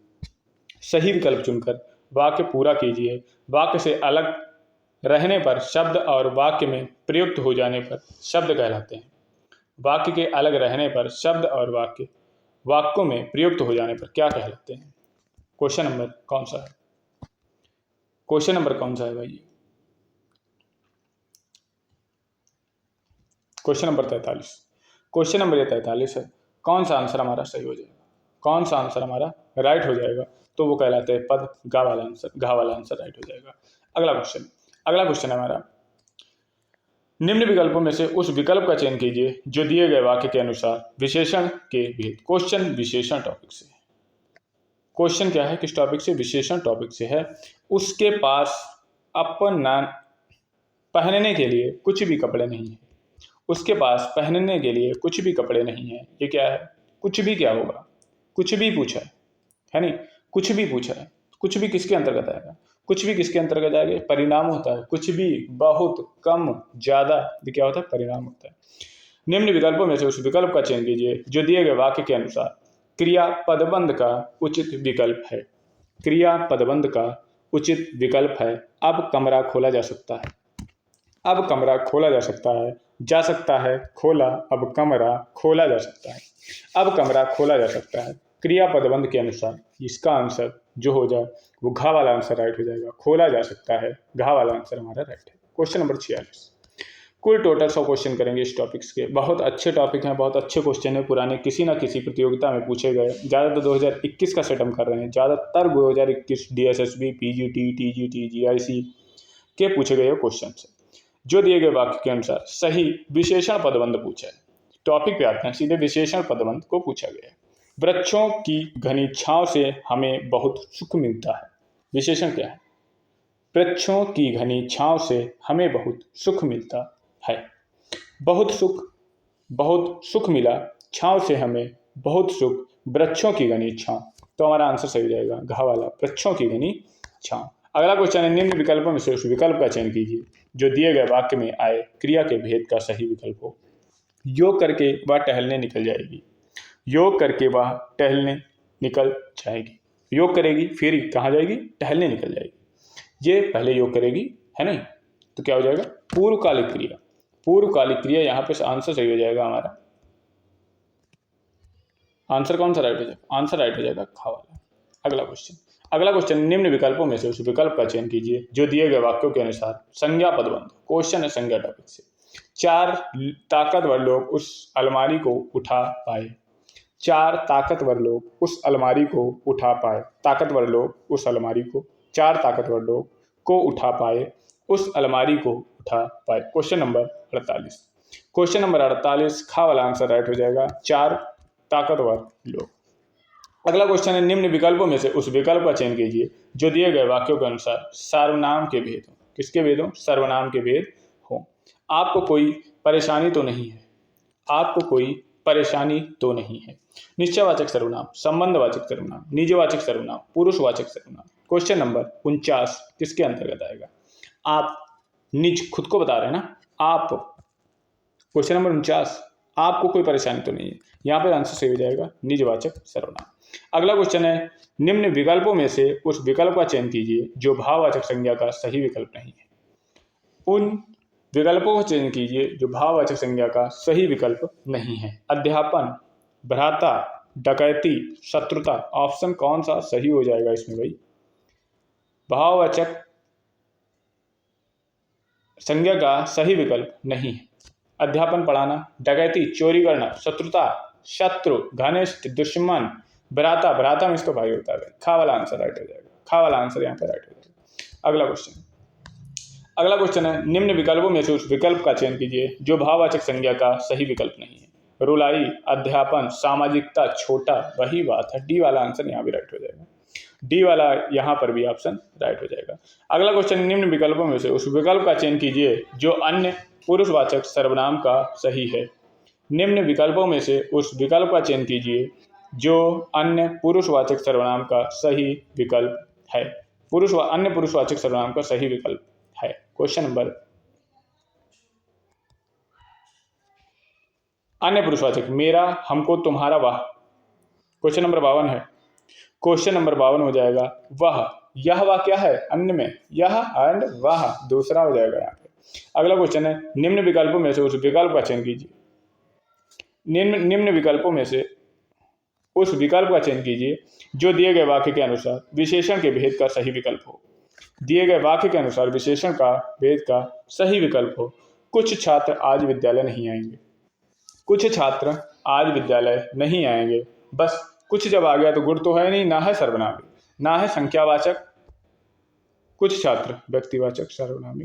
सही विकल्प चुनकर वाक्य पूरा कीजिए। वाक्य से अलग रहने पर शब्द और वाक्य में प्रयुक्त हो जाने पर शब्द कहलाते हैं। वाक्य के अलग रहने पर शब्द और वाक्यों में प्रयुक्त हो जाने पर क्या कहलाते हैं? क्वेश्चन नंबर कौन सा है? क्वेश्चन नंबर कौन सा है भाई? Question number 43। क्वेश्चन नंबर 43 है, कौन सा आंसर हमारा सही हो जाएगा? कौन सा आंसर हमारा राइट हो जाएगा? तो वो कहलाते हैं पद। घा वाला आंसर राइट हो जाएगा। अगला क्वेश्चन है हमारा, निम्न विकल्पों में से उस विकल्प का चयन कीजिए जो दिए गए वाक्य के अनुसार विशेषण के भेद। क्वेश्चन विशेषण टॉपिक से, क्वेश्चन क्या है, किस टॉपिक से? विशेषण टॉपिक से है। उसके पास अपना पहनने के लिए कुछ भी कपड़े नहीं है। उसके पास पहनने के लिए कुछ भी कपड़े नहीं है। ये क्या है? कुछ भी क्या होगा? कुछ भी पूछा है नहीं? कुछ भी पूछा है। कुछ भी किसके अंतर्गत आएगा? कुछ भी किसके अंतर्गत आएगा? परिणाम होता है। कुछ भी, बहुत, कम, ज्यादा, ये क्या होता है? परिणाम होता है। निम्न विकल्पों में से उस विकल्प का चयन कीजिए जो दिए गए वाक्य के अनुसार क्रिया पदबंध का उचित विकल्प है। क्रिया पदबंध का उचित विकल्प है। अब कमरा खोला जा सकता है। अब कमरा खोला जा सकता है, खोला, अब कमरा खोला जा सकता है। अब कमरा खोला जा सकता है। क्रिया पदबंध के अनुसार इसका आंसर जो हो जाए वो घा वाला आंसर राइट हो जाएगा। खोला जा सकता है, घा वाला आंसर हमारा राइट है। Question number 46। कुल टोटल 100 क्वेश्चन करेंगे इस टॉपिक्स के। बहुत अच्छे टॉपिक हैं, बहुत अच्छे क्वेश्चन हैं, पुराने किसी ना किसी प्रतियोगिता में पूछे गए। ज़्यादातर 2021 का सेट हम कर रहे हैं। ज़्यादातर 2021 DSSB, PGT, TGT, GIC के पूछे गए क्वेश्चन है जो दिए गए वाक्य के अनुसार सही विशेषण पदबंध पूछा है। टॉपिक पे आते हैं, सीधे विशेषण पदबंध को पूछा गया है। वृक्षों की घनी छांव से हमें बहुत सुख मिलता है। विशेषण क्या है? वृक्षों की घनी छांव से हमें बहुत सुख मिलता है। बहुत सुख मिला, छांव से हमें बहुत सुख, वृक्षों की घनी छांव। तो हमारा आंसर सही हो जाएगा घा वाला, वृक्षों की घनी छांव। अगला क्वेश्चन है, निम्न विकल्पों में से उस विकल्प का चयन कीजिए जो दिए गए वाक्य में आए क्रिया के भेद का सही विकल्प हो। योग करके वह टहलने निकल जाएगी। योग करके वह टहलने निकल जाएगी। योग करेगी फिर कहाँ जाएगी? टहलने निकल जाएगी। ये पहले योग करेगी, है नहीं? तो क्या हो जाएगा? पूर्वकालिक क्रिया। पूर्वकालिक क्रिया, यहाँ पे आंसर सही हो जाएगा हमारा। आंसर कौन सा राइट हो जाएगा? आंसर राइट हो जाएगा खा वाला। अगला क्वेश्चन, निम्न विकल्पों में से उस विकल्प का चयन कीजिए जो दिए गए वाक्यों के अनुसार संज्ञा पदबंध। क्वेश्चन है संज्ञा टॉपिक से। 4 ताकतवर लोग उस अलमारी को उठा पाए। 4 ताकतवर लोग उस अलमारी को उठा पाए। ताकतवर लोग उस अलमारी को, 4 ताकतवर लोग को उठा पाए, उस अलमारी को उठा पाए। Question number 48। क्वेश्चन नंबर 48 खा वाला आंसर राइट हो जाएगा, 4 ताकतवर लोग। अगला क्वेश्चन है, निम्न विकल्पों में से उस विकल्प का चयन कीजिए जो दिए गए वाक्यों के अनुसार सर्वनाम के भेद हो। किसके भेद हो? सर्वनाम के भेद हो। आपको कोई परेशानी तो नहीं है। आपको कोई परेशानी तो नहीं है। निश्चयवाचक सर्वनाम, संबंधवाचक सर्वनाम, निजवाचक सर्वनाम, पुरुषवाचक सर्वनाम। क्वेश्चन नंबर 49 किसके अंतर्गत आएगा? आप निज खुद को बता रहे हैं ना, आप। क्वेश्चन नंबर 49, आपको कोई परेशानी तो नहीं है। यहाँ पर आंसर सही हो जाएगा निजवाचक सर्वनाम। अगला क्वेश्चन है, निम्न विकल्पों में से उस विकल्प का चयन कीजिए जो भाववाचक संज्ञा का सही विकल्प नहीं है। उन विकल्पों का चयन कीजिए जो भाववाचक संज्ञा का सही विकल्प नहीं है। अध्यापन, भ्राता, डकैती, शत्रुता। ऑप्शन कौन सा सही हो जाएगा इसमें भाई? भाववाचक संज्ञा का सही विकल्प नहीं है। अध्यापन, पढ़ाना, डकैती, चोरी करना, शत्रुता, शत्रु, घनिष्ठ, दुश्मन, भ्राता में इसको भाई होता है। खा वाला आंसर राइट हो जाएगा। खा वाला आंसर यहाँ पे राइट हो जाएगा। अगला क्वेश्चन है, निम्न विकल्पों में से उस विकल्प का चयन कीजिए जो भाववाचक संज्ञा का सही विकल्प नहीं है। रुलाई, अध्यापन, सामाजिकता, छोटा, वही बात है। डी वाला आंसर यहाँ भी राइट हो जाएगा। डी वाला यहाँ पर भी ऑप्शन राइट हो जाएगा। अगला क्वेश्चन, निम्न विकल्पों में से उस विकल्प का चयन कीजिए जो अन्य पुरुषवाचक सर्वनाम का सही है। निम्न विकल्पों में से उस विकल्प का चयन कीजिए जो अन्य पुरुषवाचक सर्वनाम का सही विकल्प है। पुरुष व अन्य पुरुषवाचक सर्वनाम का सही विकल्प है? क्वेश्चन नंबर अन्य पुरुषवाचक मेरा, हमको, तुम्हारा, वह। क्वेश्चन नंबर 52 है। क्वेश्चन नंबर 52 हो जाएगा वह। यह वह क्या है? अन्य में यह एंड वह दूसरा हो जाएगा यहाँ पे। अगला क्वेश्चन है निम्न विकल्पों में से उस विकल्प का चयन कीजिए। निम्न विकल्पों में से उस विकल्प का चयन कीजिए जो दिए गए वाक्य के अनुसार विशेषण के भेद का सही विकल्प हो। दिए गए वाक्य के अनुसार विशेषण का भेद का सही विकल्प हो। कुछ छात्र आज विद्यालय नहीं आएंगे। कुछ छात्र आज विद्यालय नहीं आएंगे। बस कुछ जब आ गया तो गुण तो है नहीं, ना है सर्वनामी, ना है संख्यावाचक। कुछ छात्र व्यक्तिवाचक सर्वनामी।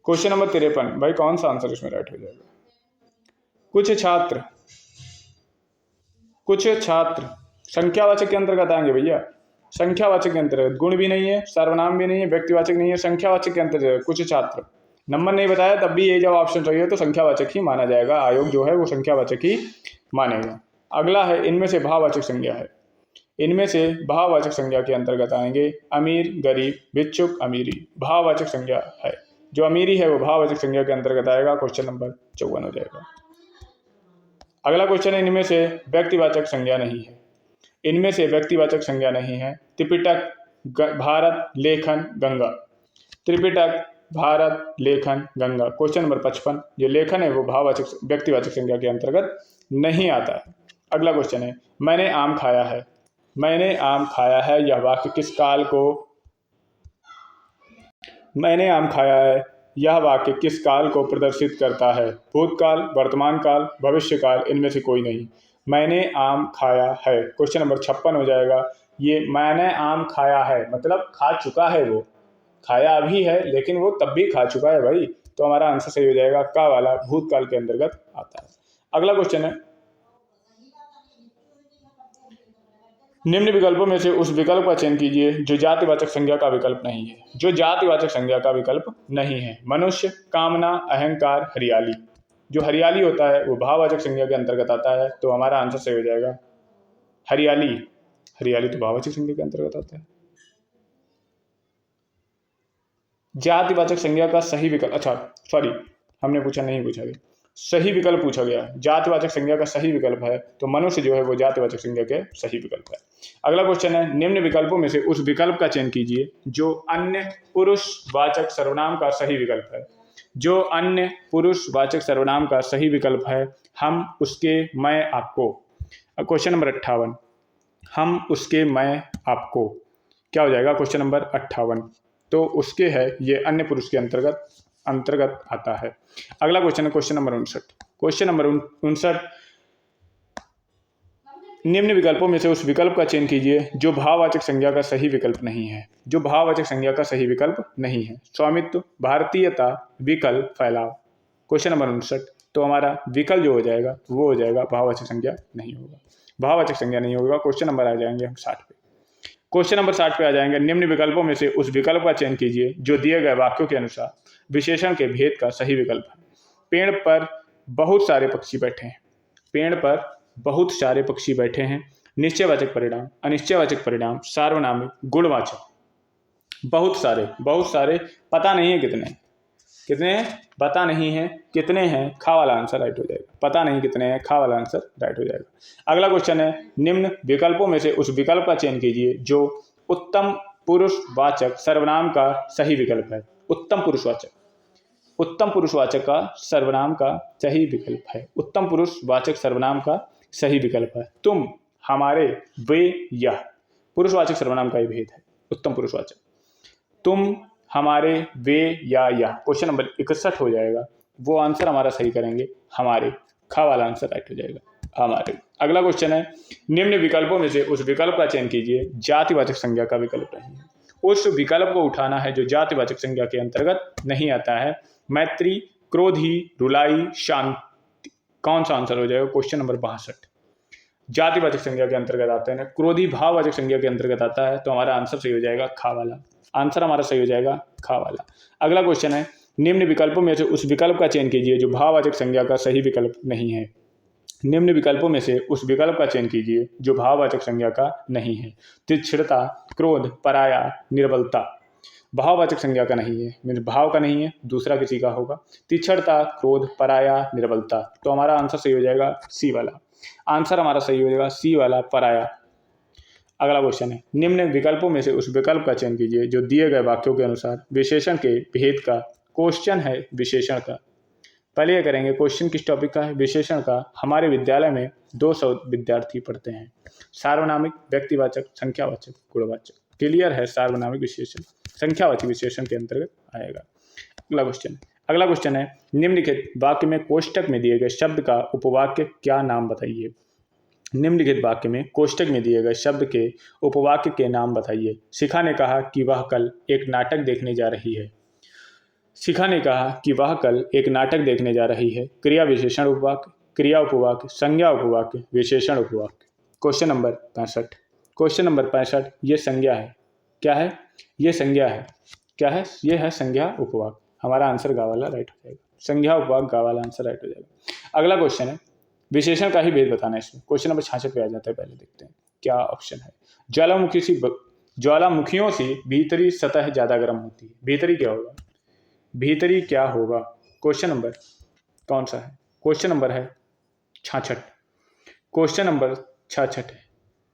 क्वेश्चन नंबर 53 भाई कौन सा आंसर इसमें राइट हो जाएगा? कुछ छात्र संख्यावाचक के अंतर्गत आएंगे भैया। संख्यावाचक के अंतर्गत गुण भी नहीं है, सर्वनाम भी नहीं है, व्यक्तिवाचक नहीं है, संख्यावाचक के अंतर्गत कुछ छात्र। नंबर नहीं बताया तब भी ये जब ऑप्शन चाहिए तो संख्यावाचक ही माना जाएगा। आयोग जो है वो संख्यावाचक ही मानेगा। अगला है इनमें से भाववाचक संज्ञा है। इनमें से भाववाचक संज्ञा के अंतर्गत आएंगे अमीर, गरीब, भिक्षुक, अमीरी। भाववाचक संज्ञा है, जो अमीरी है वो भाववाचक संज्ञा के अंतर्गत आएगा। क्वेश्चन नंबर 54 हो जाएगा। अगला क्वेश्चन है इनमें से व्यक्तिवाचक संज्ञा नहीं है। इनमें से व्यक्तिवाचक संज्ञा नहीं है त्रिपिटक, भारत, लेखन, गंगा। त्रिपिटक, भारत, लेखन, गंगा। क्वेश्चन नंबर 55 जो लेखन है वो भाववाचक व्यक्तिवाचक संज्ञा के अंतर्गत नहीं आता है। अगला क्वेश्चन है मैंने आम खाया है। मैंने आम खाया है यह वाक्य किस काल को मैंने आम खाया है यह वाक्य किस काल को प्रदर्शित करता है? भूतकाल, वर्तमान काल, भविष्य काल, इनमें से कोई नहीं। मैंने आम खाया है। क्वेश्चन नंबर 56 हो जाएगा। ये मैंने आम खाया है मतलब खा चुका है, वो खाया भी है लेकिन वो तब भी खा चुका है भाई। तो हमारा आंसर सही हो जाएगा का वाला, भूतकाल के अंतर्गत आता है। अगला क्वेश्चन है निम्न विकल्पों में से उस विकल्प का चयन कीजिए जो जातिवाचक संज्ञा का विकल्प नहीं है। जो जातिवाचक संज्ञा का विकल्प नहीं है। मनुष्य, कामना, अहंकार, हरियाली। जो हरियाली होता है वो भाववाचक संज्ञा के अंतर्गत आता है। तो हमारा आंसर सही हो जाएगा हरियाली। हरियाली तो भाववाचक संज्ञा के अंतर्गत आता है। जातिवाचक संज्ञा का सही विकल्प, अच्छा सॉरी हमने पूछा नहीं पूछा गया, सही विकल्प पूछा गया। जातिवाचक संज्ञा का सही विकल्प है तो मनुष्य जो है वो जातिवाचक संज्ञा के सही विकल्प है। अगला क्वेश्चन है निम्न विकल्पों में से उस विकल्प का चयन कीजिए जो अन्य पुरुषवाचक सर्वनाम का सही विकल्प है। जो अन्य पुरुषवाचक सर्वनाम का सही विकल्प है। हम, उसके, मैं, आपको। क्वेश्चन नंबर 58 हम, उसके, मैं, आपको क्या हो जाएगा? क्वेश्चन नंबर 58 तो उसके है ये अन्य पुरुष के अंतर्गत आता है। अगला क्वेश्चन है क्वेश्चन नंबर 59। क्वेश्चन नंबर 59 निम्न विकल्पों में से उस विकल्प का चयन कीजिए जो भाववाचक संज्ञा का सही विकल्प नहीं है। जो भाववाचक संज्ञा का सही विकल्प नहीं है। स्वामित्व, भारतीयता, विकल्प, फैलाव। क्वेश्चन नंबर 59 तो हमारा विकल्प जो हो जाएगा वो हो जाएगा भाववाचक संज्ञा नहीं होगा। भाववाचक संज्ञा नहीं होगा। क्वेश्चन नंबर आ जाएंगे हम 60 पे। क्वेश्चन नंबर 60 पे आ जाएंगे निम्न विकल्पों में से उस विकल्प का चयन कीजिए जो दिए गए वाक्यों के अनुसार विशेषण के भेद का सही विकल्प है। पेड़ पर बहुत सारे पक्षी बैठे हैं। पेड़ पर बहुत सारे पक्षी बैठे हैं। निश्चयवाचक परिणाम, अनिश्चयवाचक परिणाम, सार्वनामिक, गुणवाचक। बहुत सारे पता नहीं है कितने हैं पता नहीं है कितने हैं खा वाला आंसर राइट हो जाएगा। पता नहीं कितने हैं खा वाला आंसर राइट हो जाएगा। अगला क्वेश्चन है निम्न विकल्पों में से उस विकल्प का चयन कीजिए जो उत्तम पुरुषवाचक सर्वनाम का सही विकल्प है। उत्तम पुरुषवाचक का सर्वनाम का सही विकल्प है। उत्तम पुरुषवाचक सर्वनाम का सही विकल्प है। तुम, हमारे, वे, यह। पुरुषवाचक सर्वनाम का ही भेद है। उत्तम पुरुषवाचक तुम, हमारे, वे, या यह। क्वेश्चन नंबर 61 हो जाएगा। वो आंसर हमारा सही करेंगे हमारे, खा वाला आंसर राइट हो जाएगा हमारे। अगला क्वेश्चन है निम्न विकल्पों में से उस विकल्प का चयन कीजिए जातिवाचक संज्ञा का विकल्प नहीं है। उस विकल्प को उठाना है जो जातिवाचक संज्ञा के अंतर्गत नहीं आता है। मैत्री, क्रोधी, रुलाई, शांति। कौन सा आंसर हो जाएगा? क्वेश्चन नंबर 62 जातिवाचक संज्ञा के अंतर्गत आते हैं। क्रोधी भाववाचक संज्ञा के अंतर्गत आता है तो हमारा आंसर सही हो जाएगा खा वाला। आंसर हमारा सही हो जाएगा खा वाला। अगला क्वेश्चन है निम्न विकल्पों में से उस विकल्प का चयन कीजिए जो भाववाचक संज्ञा का सही विकल्प नहीं है। निम्न विकल्पों में से उस विकल्प का चयन कीजिए जो भाववाचक संज्ञा का नहीं है। तिरछिता, क्रोध, पराया, निर्बलता। भाववाचक संज्ञा का नहीं है, मीन्स भाव का नहीं है, दूसरा किसी का होगा। तिछड़ता, क्रोध, पराया, निर्बलता। तो हमारा आंसर सही हो जाएगा सी वाला। आंसर हमारा सही हो जाएगा सी वाला, पराया। अगला क्वेश्चन है, निम्न विकल्पों में से उस विकल्प का चयन कीजिए जो दिए गए वाक्यों के अनुसार विशेषण के भेद का। क्वेश्चन है विशेषण का। पहले ये करेंगे, क्वेश्चन किस टॉपिक का है? विशेषण का। हमारे विद्यालय में 200 विद्यार्थी पढ़ते हैं। सार्वनामिक, व्यक्तिवाचक, संख्यावाचक, गुणवाचक। क्लियर है, सार्वनामिक विशेषण संख्यावाचक विशेषण के अंतर्गत आएगा। अगला क्वेश्चन है, निम्नलिखित वाक्य में कोष्टक में दिए गए शब्द का उपवाक्य क्या नाम बताइए। निम्नलिखित वाक्य में कोष्टक में दिए गए शब्द के उपवाक्य के नाम बताइए। शिखा ने कहा कि वह कल एक नाटक देखने जा रही है। शिखा ने कहा कि वह कल एक नाटक देखने जा रही है। क्रिया विशेषण उपवाक्य, क्रिया उपवाक्य, संज्ञा उपवाक्य, विशेषण उपवाक्य। Question number 65। क्वेश्चन नंबर 65, ये संज्ञा है। क्या है? ये संज्ञा है। क्या है? ये है संज्ञा उपवाक्य। हमारा आंसर गा वाला राइट हो जाएगा। संज्ञा उपवाक्य गा वाला आंसर राइट हो जाएगा। अगला क्वेश्चन है, विशेषण का ही भेद बताना है इसमें। क्वेश्चन नंबर 66 पे आ जाता है। पहले देखते हैं क्या ऑप्शन है। ज्वालामुखियों से भीतरी सतह ज्यादा गर्म होती है। भीतरी क्या होगा? भीतरी क्या होगा? क्वेश्चन नंबर कौन सा है? क्वेश्चन नंबर है 66। क्वेश्चन नंबर 66 है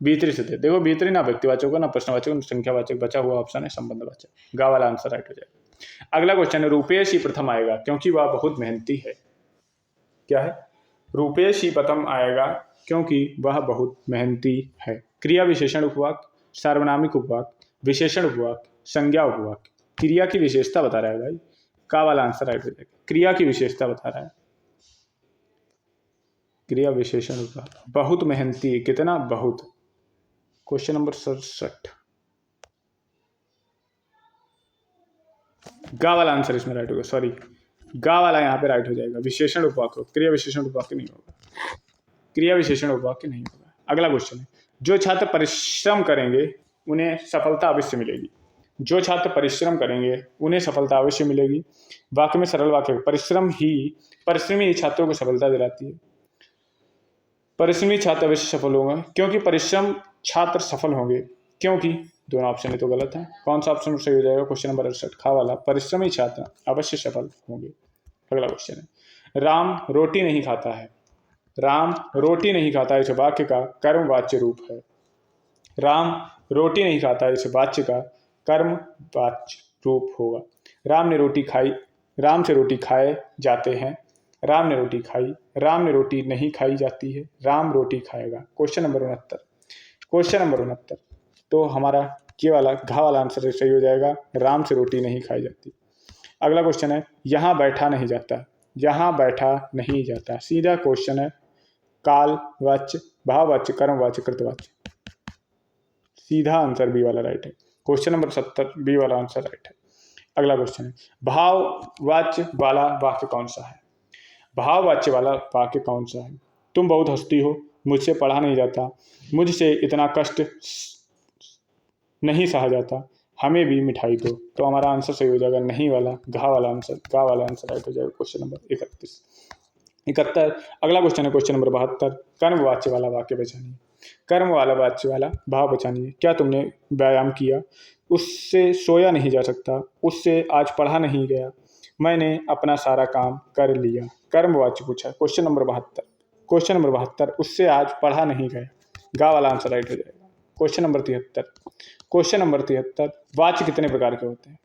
भीतरी सतह। देखो, भीतरी ना व्यक्तिवाचक होगा, ना प्रश्नवाचक, ना संख्यावाचक। बचा हुआ ऑप्शन है संबंधवाचक। गा वाला आंसर राइट हो जाएगा। अगला क्वेश्चन है, रुपेश ही प्रथम आएगा क्योंकि वह बहुत मेहनती है। क्या है? रुपेश ही प्रथम आएगा क्योंकि वह बहुत मेहनती है। क्रिया विशेषण उपवाक्य, सार्वनामिक उपवाक्य, विशेषण उपवाक्य, संज्ञा उपवाक्य। क्रिया की विशेषता बता रहा है भाई। का वाला आंसर राइट हो जाएगा। क्रिया की विशेषता बता रहा है। क्रिया विशेषण उपवाक्य। बहुत मेहनती, कितना? बहुत। Question number 67। गा वाला आंसर इसमें राइट होगा। सॉरी, गा वाला यहाँ पे राइट हो जाएगा। विशेषण उपवाक्य, क्रिया विशेषण उपवाक्य नहीं होगा। क्रिया विशेषण उपवाक्य नहीं होगा। अगला क्वेश्चन है, जो छात्र परिश्रम करेंगे उन्हें सफलता अवश्य मिलेगी। जो छात्र परिश्रम करेंगे उन्हें सफलता अवश्य मिलेगी। वाक्य में सरल वाक्य, परिश्रमी ही छात्रों को सफलता दिलाती है। परिश्रमी छात्र अवश्य सफल होगा क्योंकि परिश्रम छात्र सफल होंगे। क्योंकि दोनों ऑप्शन तो गलत है। कौन सा ऑप्शन सही हो जाएगा? क्वेश्चन नंबर 68 खा वाला, परिश्रमी छात्र अवश्य सफल होंगे। अगला क्वेश्चन है, राम रोटी नहीं खाता है। राम रोटी नहीं खाता, इस वाक्य का कर्मवाच्य रूप है। राम रोटी नहीं खाता, इस वाक्य का कर्मवाच्य रूप होगा। राम ने रोटी खाई, राम से रोटी खाए जाते हैं। राम ने रोटी खाई, राम ने रोटी नहीं खाई जाती है। राम रोटी खाएगा। Question number 69। क्वेश्चन नंबर 69, तो हमारा ये वाला घा वाला आंसर सही हो जाएगा। राम से रोटी नहीं खाई जाती। अगला क्वेश्चन है, यहाँ बैठा नहीं जाता। यहाँ बैठा नहीं जाता, सीधा क्वेश्चन है। कालवाच्य, भाववाच्य, कर्मवाच्य, कृतवाच्य। सीधा आंसर बी वाला राइट है। क्वेश्चन नंबर 70 बी वाला आंसर राइट है। अगला क्वेश्चन है, भाववाच्य वाला वाक्य कौन सा है? भाववाच्य वाला वाक्य कौन सा है? तुम बहुत हंसती हो, मुझसे पढ़ा नहीं जाता, मुझसे इतना कष्ट नहीं सहा जाता, हमें भी मिठाई दो। तो हमारा आंसर सही हो जाएगा नहीं वाला, घा वाला आंसर, गा वाला आंसर राइट हो जाएगा। Question number 71। अगला क्वेश्चन है क्वेश्चन नंबर 72, कर्मवाच्य वाला वाक्य बचानिए। कर्म वाला वाच्य वाला भाव बचानिए। क्या तुमने व्यायाम किया? उससे सोया नहीं जा सकता, उससे आज पढ़ा नहीं गया, मैंने अपना सारा काम कर लिया। कर्मवाच्य पूछा है। Question number 72। क्वेश्चन नंबर 72, उससे आज पढ़ा नहीं गया। गा वाला आंसर राइट हो जाएगा। Question number 73। क्वेश्चन नंबर 73, वाच्य कितने प्रकार के होते हैं?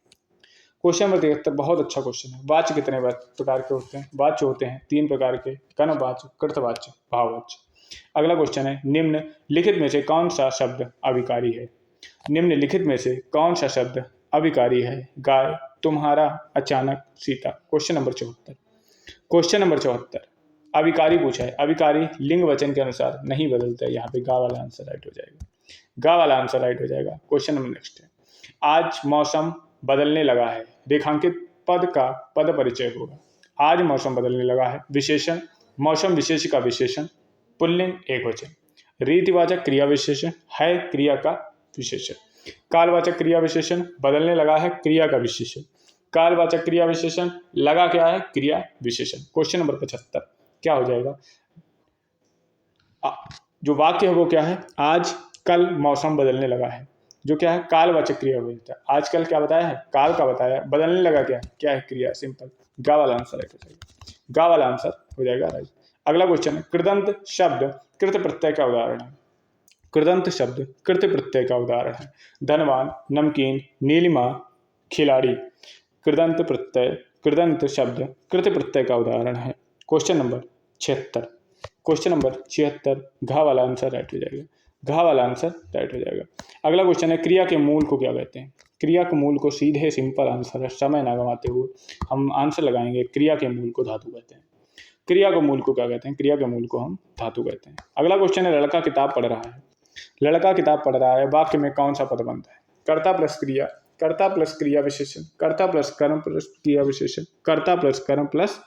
क्वेश्चन नंबर 73 बहुत अच्छा क्वेश्चन है। वाच्य कितने प्रकार के होते हैं? वाच्य होते हैं 3 प्रकार के, कर्मवाच्य, कृतवाच्य, भाववाच्य। अगला क्वेश्चन है, निम्नलिखित में से कौन सा शब्द अविकारी है? निम्नलिखित में से कौन सा शब्द अविकारी है? गाय, तुम्हारा, अचानक, Sita. Question number 74। Question number 74, अविकारी पूछा है। अविकारी लिंग वचन के अनुसार नहीं बदलता है। यहाँ पे गा वाला आंसर राइट हो जाएगा। गा वाला आंसर राइट हो जाएगा। क्वेश्चन नंबर नेक्स्ट है, आज मौसम बदलने लगा है। रेखांकित पद का पद परिचय होगा। आज मौसम बदलने लगा है। विशेषण, मौसम विशेष का विशेषण, पुल्लिंग एकवचन। रीतिवाचक क्रिया विशेषण, है क्रिया का विशेषण। कालवाचक क्रिया विशेषण, बदलने लगा है, क्रिया का विशेषण। कालवाचक क्रिया विशेषण, लगा क्या है, क्रिया विशेषण। क्वेश्चन नंबर 75 क्या हो जाएगा? जो वाक्य है वो क्या है? आज कल मौसम बदलने लगा है। जो क्या है कालवाचक क्रिया हो जाता है। आजकल क्या बताया है, काल का बताया, बदलने लगा क्या है क्रिया, सिंपल। गा वाला आंसर राइट हो जाएगा, गा वाला आंसर हो जाएगा राइट। अगला क्वेश्चन है, कृदंत शब्द कृत प्रत्यय का उदाहरण है। कृदंत शब्द कृत प्रत्यय का उदाहरण है। धनवान, नमकीन, नीलिमा, खिलाड़ी। कृदंत प्रत्यय, कृदंत शब्द कृत प्रत्यय का उदाहरण है। क्वेश्चन नंबर 76, क्वेश्चन नंबर 76, घा वाला आंसर राइट हो जाएगा, घा वाला आंसर राइट हो जाएगा। अगला क्वेश्चन है, क्रिया के मूल को क्या कहते हैं। क्रिया के मूल को सीधे सिंपल आंसर है, समय ना गंवाते हुए हम आंसर लगाएंगे। क्रिया के मूल को धातु कहते हैं। क्रिया के मूल को क्या कहते हैं, क्रिया के मूल को हम धातु कहते हैं। अगला क्वेश्चन है, लड़का किताब पढ़ रहा है। लड़का किताब पढ़ रहा है, वाक्य में कौन सा पदबंध है। कर्ता प्लस क्रिया, कर्ता प्लस क्रिया विशेषण, कर्ता प्लस कर्म प्लस क्रिया विशेषण, कर्ता प्लस कर्म प्लस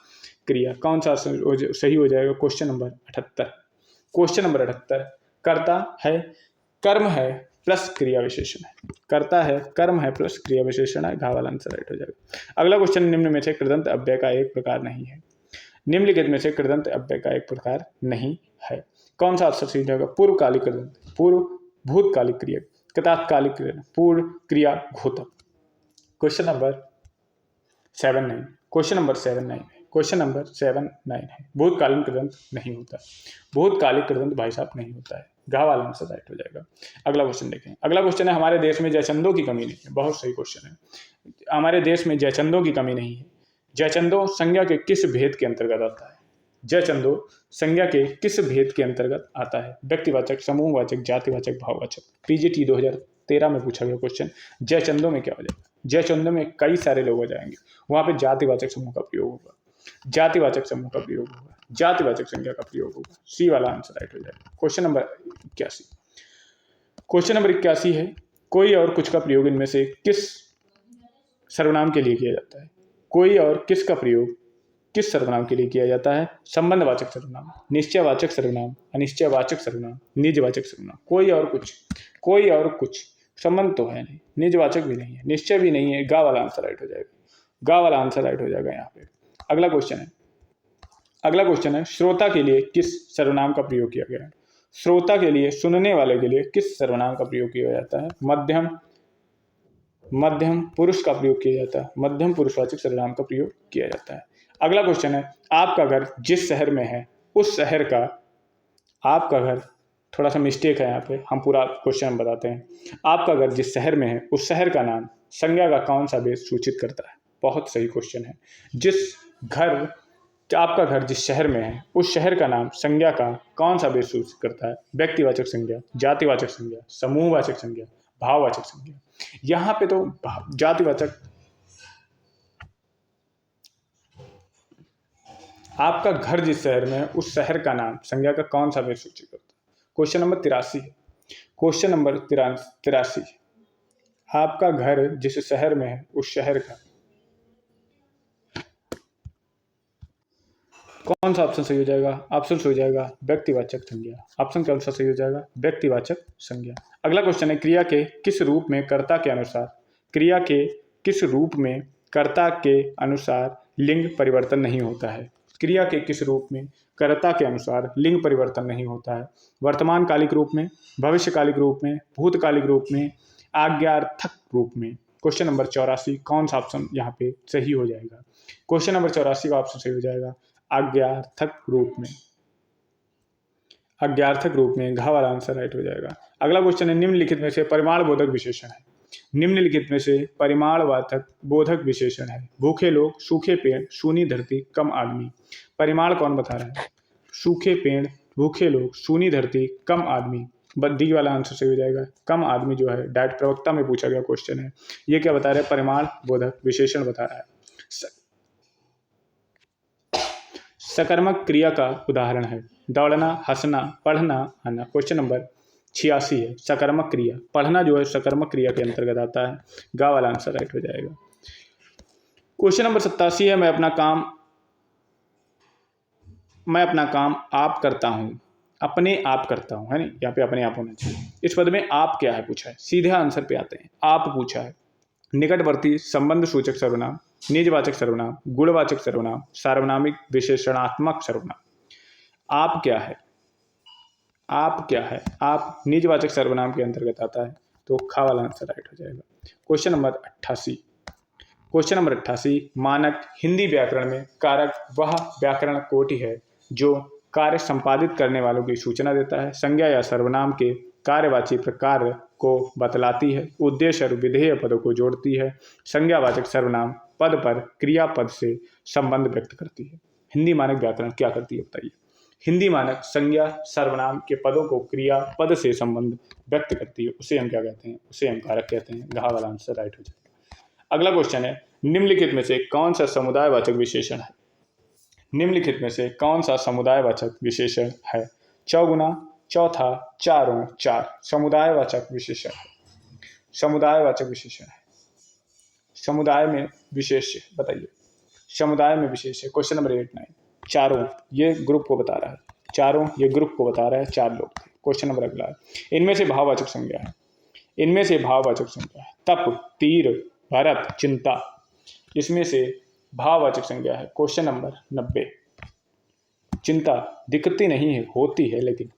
क्रिया, कौन सा सही हो जाएगा। क्वेश्चन नंबर 78, क्वेश्चन नंबर 78, कर्ता है, कर्म है प्लस क्रिया विशेषण है, कर्ता है, कर्म है प्लस क्रिया विशेषण है, घा वाला आंसर राइट हो जाएगा। अगला क्वेश्चन, निम्न में से कृदंत अव्यय का एक प्रकार नहीं है। निम्नलिखित में से कृदंत अव्यय का एक प्रकार नहीं है, कौन सा आंसर सही होगा। पूर्वकालिक कृदंत, पूर्व भूतकालिक क्रिया, तात्कालिक क्रिया, पूर्व क्रिया घोतक। Question number 79, question number 79, question number 79 है, भूतकालीन कृदंत नहीं होता, भूतकालिक कृदंत भाई साहब नहीं होता है, घा वाला आंसर राइट हो जाएगा। अगला क्वेश्चन देखें, अगला क्वेश्चन है, हमारे देश में जयचंदों की कमी नहीं है। बहुत सही क्वेश्चन है, हमारे देश में जयचंदों की कमी नहीं है। जयचंदो संज्ञा के किस भेद के अंतर्गत आता है। जयचंदो संज्ञा के किस भेद के अंतर्गत आता है। व्यक्तिवाचक, समूहवाचक, जातिवाचक, भाववाचक। पीजीटी 2013 में पूछा गया क्वेश्चन, जयचंदो में क्या हो जाएगा। जयचंदो में कई सारे लोग हो जाएंगे, वहां पे जातिवाचक समूह का प्रयोग होगा, जातिवाचक समूह का प्रयोग होगा, जातिवाचक संज्ञा का प्रयोग होगा। सी वाला आंसर राइट हो जाएगा। क्वेश्चन नंबर 81, क्वेश्चन नंबर 81 है, कोई और कुछ का प्रयोग इनमें से किस सर्वनाम के लिए किया जाता है। कोई और किस का प्रयोग किस सर्वनाम के लिए किया जाता है। संबंधवाचक सर्वनाम, निश्चयवाचक सर्वनाम, अनिश्चयवाचक सर्वनाम, निजवाचक सर्वनाम। कोई और कुछ, कोई और कुछ, संबंध तो है नहीं, निजवाचक भी नहीं है, निश्चय भी नहीं है, गा वाला आंसर राइट हो जाएगा, गा वाला आंसर राइट हो जाएगा यहाँ पे। अगला क्वेश्चन है, अगला क्वेश्चन है, श्रोता के लिए किस सर्वनाम का प्रयोग किया गया है। श्रोता के लिए, सुनने वाले के लिए किस सर्वनाम का प्रयोग किया जाता है। मध्यम, मध्यम पुरुष का प्रयोग किया जाता है, मध्यम पुरुषवाचक सर्वनाम का प्रयोग किया जाता है। अगला क्वेश्चन है, आपका घर जिस शहर में है उस शहर का, आपका घर, थोड़ा सा मिस्टेक है यहाँ पे, हम पूरा क्वेश्चन बताते हैं। आपका घर जिस शहर में है उस शहर का नाम संज्ञा का कौन सा भेद सूचित करता है। बहुत सही क्वेश्चन है, जिस घर, आपका घर जिस शहर में है उस शहर का नाम संज्ञा का कौन सा भेद सूचित करता है। व्यक्तिवाचक संज्ञा, जातिवाचक संज्ञा, समूहवाचक संज्ञा, भाववाचक संज्ञा। यहाँ पे तो जातिवाचक, आपका घर जिस शहर में है उस शहर का नाम संज्ञा का कौन सा भेद सूचित करता है। क्वेश्चन नंबर 83, क्वेश्चन नंबर 83, आपका घर जिस शहर में है उस शहर का कौन सा ऑप्शन सही हो जाएगा। ऑप्शन सही हो जाएगा व्यक्तिवाचक संज्ञा, ऑप्शन कौन सा सही हो जाएगा, व्यक्तिवाचक संज्ञा। अगला क्वेश्चन है, क्रिया के किस रूप में कर्ता के अनुसार, क्रिया के किस रूप में कर्ता के अनुसार लिंग परिवर्तन नहीं होता है। क्रिया के किस रूप में कर्ता के अनुसार लिंग परिवर्तन नहीं होता है। वर्तमान कालिक रूप में, भविष्यकालिक रूप में, भूतकालिक रूप में, आज्ञार्थक रूप में। क्वेश्चन नंबर 84, कौन सा ऑप्शन यहाँ पे सही हो जाएगा। क्वेश्चन नंबर 84 का ऑप्शन सही हो जाएगा आज्ञार्थक रूप में, आज्ञार्थक रूप में, घा वाला आंसर राइट हो जाएगा। अगला क्वेश्चन है, निम्नलिखित में से परिमाण बोधक विशेषण है। निम्नलिखित में से परिमाणवाचक बोधक विशेषण है। भूखे लोग, सूखे पेड़, सूनी धरती, कम आदमी। परिमाण कौन बता रहा है। सूखे पेड़, भूखे लोग, सूनी धरती, कम आदमी। डी वाला आंसर सही हो जाएगा, कम आदमी जो है डायरेक्ट प्रवक्ता में पूछा गया क्वेश्चन है। ये क्या बता रहा है, परिमाण बोधक विशेषण बता रहा है। सकर्मक क्रिया का उदाहरण है। दौड़ना, हंसना, पढ़ना, आना। क्वेश्चन नंबर 86 है, सकर्मक क्रिया, पढ़ना जो है सकर्मक क्रिया के अंतर्गत आता है। गा वाला आंसर राइट हो जाएगा। क्वेश्चन नंबर 87 है, मैं अपना काम आप करता हूँ, अपने आप करता हूँ, है नहीं, यहाँ पे अपने आप होना चाहिए। इस पद में आप क्या है पूछा है, सीधे आंसर पे आते हैं। आप पूछा है, निकटवर्ती संबंध सूचक सर्वनाम, निजवाचक सर्वनाम, गुणवाचक सर्वनाम, सार्वनामिक विशेषणात्मक सर्वनाम। आप क्या है, आप क्या है, आप निजवाचक सर्वनाम के अंतर्गत आता है। तो खा वाला आंसर राइट हो जाएगा। Question number 88। क्वेश्चन नंबर 88, मानक हिंदी व्याकरण में कारक वह व्याकरण कोटि है जो कार्य संपादित करने वालों की सूचना देता है, संज्ञा या सर्वनाम के कार्यवाची प्रकार को बतलाती है, उद्देश्य और विधेय पदों को जोड़ती है, संज्ञावाचक सर्वनाम पद पर क्रियापद से संबंध व्यक्त करती है। हिंदी मानक व्याकरण क्या करती है बताइए। हिंदी मानक संज्ञा सर्वनाम के पदों को क्रिया पद से संबंध व्यक्त करती है, उसे हम क्या कहते हैं, उसे हम कारक कहते हैं। घ वाला आंसर राइट हो जाएगा। अगला क्वेश्चन है, निम्नलिखित में से कौन सा समुदायवाचक विशेषण है। निम्नलिखित में से कौन सा समुदायवाचक विशेषण है। चौगुना, चौथा, चारों, चार। समुदायवाचक विशेषण है, समुदायवाचक विशेषण है। समुदाय में विशेष बताइए, समुदाय में विशेष है। क्वेश्चन नंबर 89, चारों ये ग्रुप को बता रहा है, चारों ये ग्रुप को बता रहा है, चार लोग थे। क्वेश्चन नंबर अगला है, इनमें से भाववाचक संज्ञा है, इनमें से भाववाचक संज्ञा है। तप, तीर, भरत, चिंता, इसमें से भाववाचक संज्ञा है। क्वेश्चन नंबर 90, चिंता दिखती नहीं है, होती है, लेकिन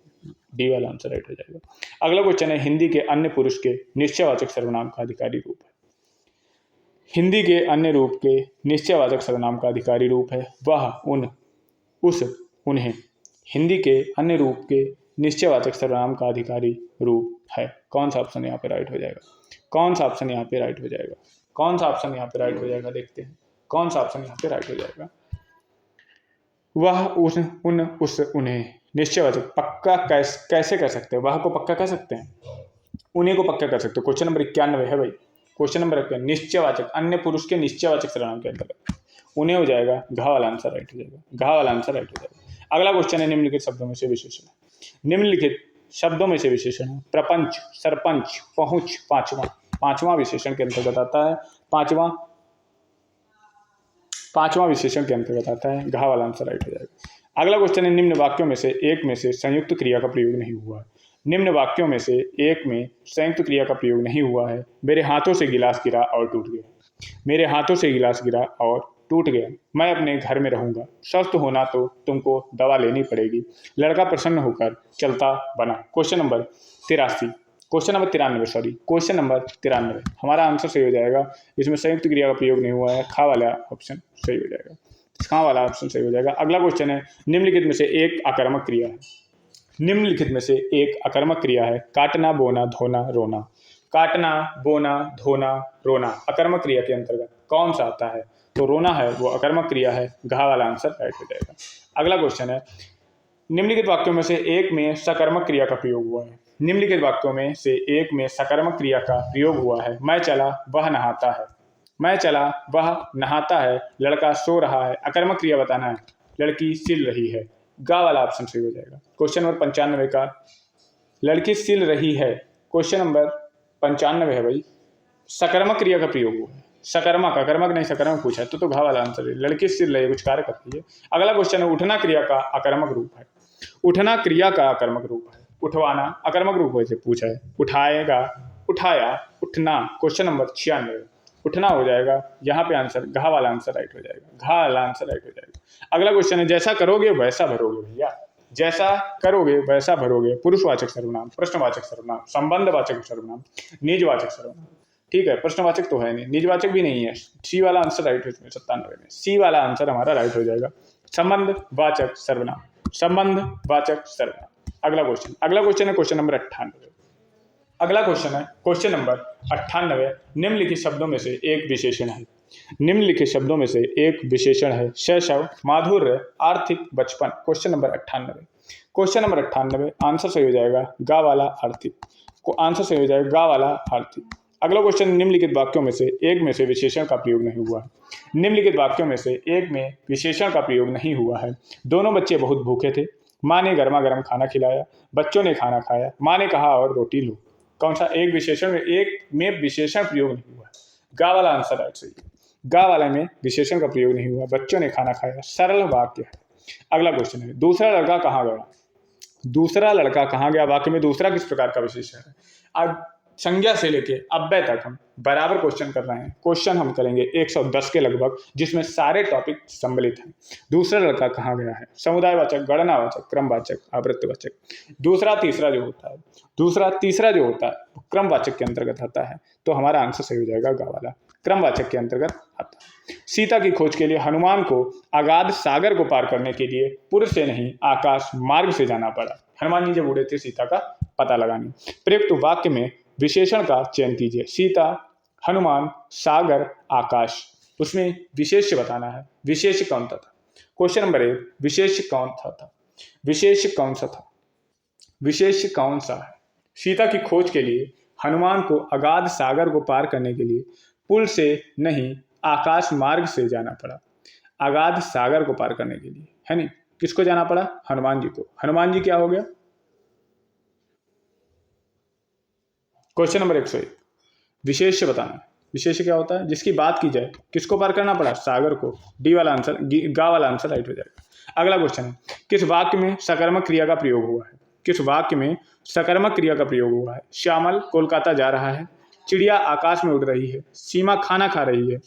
डी वाला आंसर राइट हो जाएगा। अगला क्वेश्चन है, हिंदी के अन्य पुरुष के निश्चयवाचक सर्वनाम का अधिकारी रूप है। हिंदी के अन्य रूप के निश्चयवाचक सर्वनाम का अधिकारी रूप है वह, उन, उस, उन्हें। हिंदी के अन्य रूप के निश्चयवाचक सर्वनाम का अधिकारी रूप है। कौन सा ऑप्शन यहाँ पे राइट हो जाएगा, कौन सा ऑप्शन यहाँ पे राइट हो जाएगा, कौन सा ऑप्शन यहाँ पे राइट हो जाएगा, देखते हैं कौन सा ऑप्शन यहाँ पे राइट हो जाएगा। वह, उस, उन, उस, उन्हें निश्चयवाचक पक्का कैसे कर सकते हैं। वह को पक्का कर सकते हैं, उन्हें को पक्का कर सकते हो। क्वेश्चन नंबर 91 है भाई। क्वेश्चन नंबर 91, निश्चयवाचक अन्य पुरुष के निश्चयवाचक सर्वनाम के अंतर्गत उन्हें हो जाएगा, घ वाला आंसर राइट हो जाएगा, घ वाला आंसर राइट हो जाएगा। अगला क्वेश्चन है, निम्नलिखित शब्दों में से विशेषण है। निम्नलिखित शब्दों में से विशेषण है प्रपंच, सरपंच, पहुंच, पांचवा विशेषण के अंतर्गत आता है, पांचवा विशेषण के अंतर्गत आता है। घ वाला आंसर राइट हो जाएगा। अगला क्वेश्चन है, निम्न वाक्यों में से एक में से संयुक्त क्रिया का प्रयोग नहीं हुआ है। निम्न वाक्यों में से एक में संयुक्त क्रिया का प्रयोग नहीं हुआ है। मेरे हाथों से गिलास गिरा और टूट गया, मेरे हाथों से गिलास गिरा और टूट गया। मैं अपने घर में रहूंगा, स्वस्थ होना तो तुमको दवा लेनी पड़ेगी। लड़का प्रसन्न होकर चलता बना। Question number 93, question number 93 sorry, question number 93 हमारा आंसर सही हो जाएगा। इसमें संयुक्त क्रिया का प्रयोग नहीं हुआ है, खा वाला ऑप्शन सही हो जाएगा, खा वाला ऑप्शन सही हो जाएगा। अगला क्वेश्चन है, निम्नलिखित में से एक आक्रामक क्रिया है। निम्नलिखित में से एक आक्रामक क्रिया है काटना, बोना, धोना, रोना। काटना, बोना, धोना, रोना आक्रामक क्रिया के अंतर्गत कौन सा आता है, तो रोना है वो आक्रामक क्रिया है। घा वाला आंसर राइट हो जाएगा। अगला क्वेश्चन है, निम्नलिखित वाक्यों में से एक में सकर्मक क्रिया का प्रयोग हुआ है। निम्नलिखित वाक्यों में से एक में सकर्मक क्रिया का प्रयोग हुआ है। मैं चला, वह नहाता है। मैं चला, वह नहाता है। लड़का सो रहा है। आक्रामक क्रिया बताना है। लड़की सिल रही है। गा वाला ऑप्शन सही हो जाएगा। क्वेश्चन नंबर 95 का, लड़की सिल रही है, क्वेश्चन नंबर 95 है भाई। सकर्मक क्रिया का प्रयोग हुआ है। सकर्मक, अकर्मक नहीं, सकर्मक पूछा है तो घा वाला आंसर है। लड़की सिल रही है, कुछ कार्य करती है। अगला क्वेश्चन है, उठना क्रिया का आक्रामक रूप है। उठना क्रिया का आक्रामक रूप है। उठवाना आक्रामक रूप से पूछा है। उठाएगा, उठाया, उठना। क्वेश्चन नंबर 96 उठना हो जाएगा। यहाँ पे आंसर घा वाला आंसर राइट हो जाएगा। घा वाला आंसर राइट हो जाएगा। अगला क्वेश्चन है, जैसा करोगे वैसा भरोगे भैया। जैसा करोगे वैसा भरोगे। पुरुषवाचक सर्वनाम, प्रश्नवाचक सर्वनाम, संबंधवाचक सर्वनाम, निजवाचक सर्वनाम। ठीक है, प्रश्नवाचक तो है नहीं, निजवाचक भी नहीं है। सी वाला आंसर राइट हो जाएगा। 97 में सी वाला आंसर हमारा राइट हो जाएगा। संबंधवाचक सर्वनाम, संबंधवाचक सर्वनाम। अगला क्वेश्चन है क्वेश्चन नंबर 98। अगला क्वेश्चन है क्वेश्चन नंबर 98। निम्नलिखित शब्दों में से एक विशेषण है। निम्नलिखित शब्दों में से एक विशेषण है शैशव, माधुर्य, आर्थिक, बचपन। Question number 98। Question number 98 answer सही हो जाएगा गा वाला आर्थिक। आंसर सही हो जाएगा गा वाला आर्थिक। अगला क्वेश्चन, निम्नलिखित वाक्यों में से एक में से विशेषण का प्रयोग नहीं हुआ है। निम्नलिखित वाक्यों में से एक में विशेषण का प्रयोग नहीं हुआ है। दोनों बच्चे बहुत भूखे थे। माँ ने गर्मा गर्म खाना खिलाया। बच्चों ने खाना खाया। माँ ने कहा और रोटी लो। कौन सा एक विशेषण में, एक में विशेषण प्रयोग नहीं हुआ है। गा वाला आंसर राइट सही है। गा वाला में विशेषण का प्रयोग नहीं हुआ। बच्चों ने खाना खाया सरल वाक्य है। अगला क्वेश्चन है, दूसरा लड़का कहाँ गया। दूसरा लड़का कहाँ गया वाक्य में दूसरा किस प्रकार का विशेषण है। अब संज्ञा से लेके अव्यय तक हम बराबर क्वेश्चन कर रहे हैं। क्वेश्चन हम करेंगे 110 के लगभग, जिसमें सारे टॉपिक सम्मिलित हैं। दूसरा लड़का कहाँ गया है, समुदायवाचक, गणनावाचक, क्रमवाचक, आवृत्तिवाचक। दूसरा तीसरा जो होता है वो क्रमवाचक के अंतर्गत आता है, तो हमारा आंसर सही हो जाएगा गा वाला, क्रमवाचक के अंतर्गत आता है। सीता की खोज के लिए हनुमान को अगाध सागर को पार करने के लिए पुर से नहीं आकाश मार्ग से जाना पड़ा। हनुमान जी जब उड़े थे सीता का पता लगाने। प्रयुक्त वाक्य में विशेषण का चयन कीजिए। सीता, हनुमान, सागर, आकाश। उसमें विशेष्य बताना है। विशेष कौन था? क्वेश्चन नंबर 1, विशेष कौन था? विशेष कौन सा था? विशेष कौन सा है? सीता की खोज के लिए हनुमान को अगाध सागर को पार करने के लिए पुल से नहीं आकाश मार्ग से जाना पड़ा। अगाध सागर को पार करने के लिए, है नहीं, किसको जाना पड़ा? हनुमान जी को। हनुमान जी क्या हो गया? क्वेश्चन नंबर 101, विशेष्य बताना है। विशेष्य क्या होता है? जिसकी बात की जाए, किसको पार करना पड़ा? सागर को। डी वाला आंसर, गा वाला आंसर राइट हो जाएगा। अगला क्वेश्चन है, किस वाक्य में सकर्मक क्रिया का प्रयोग हुआ है? किस वाक्य में सकर्मक क्रिया का प्रयोग हुआ है? श्यामल कोलकाता जा रहा है, चिड़िया आकाश में उड़ रही है, सीमा खाना खा रही है,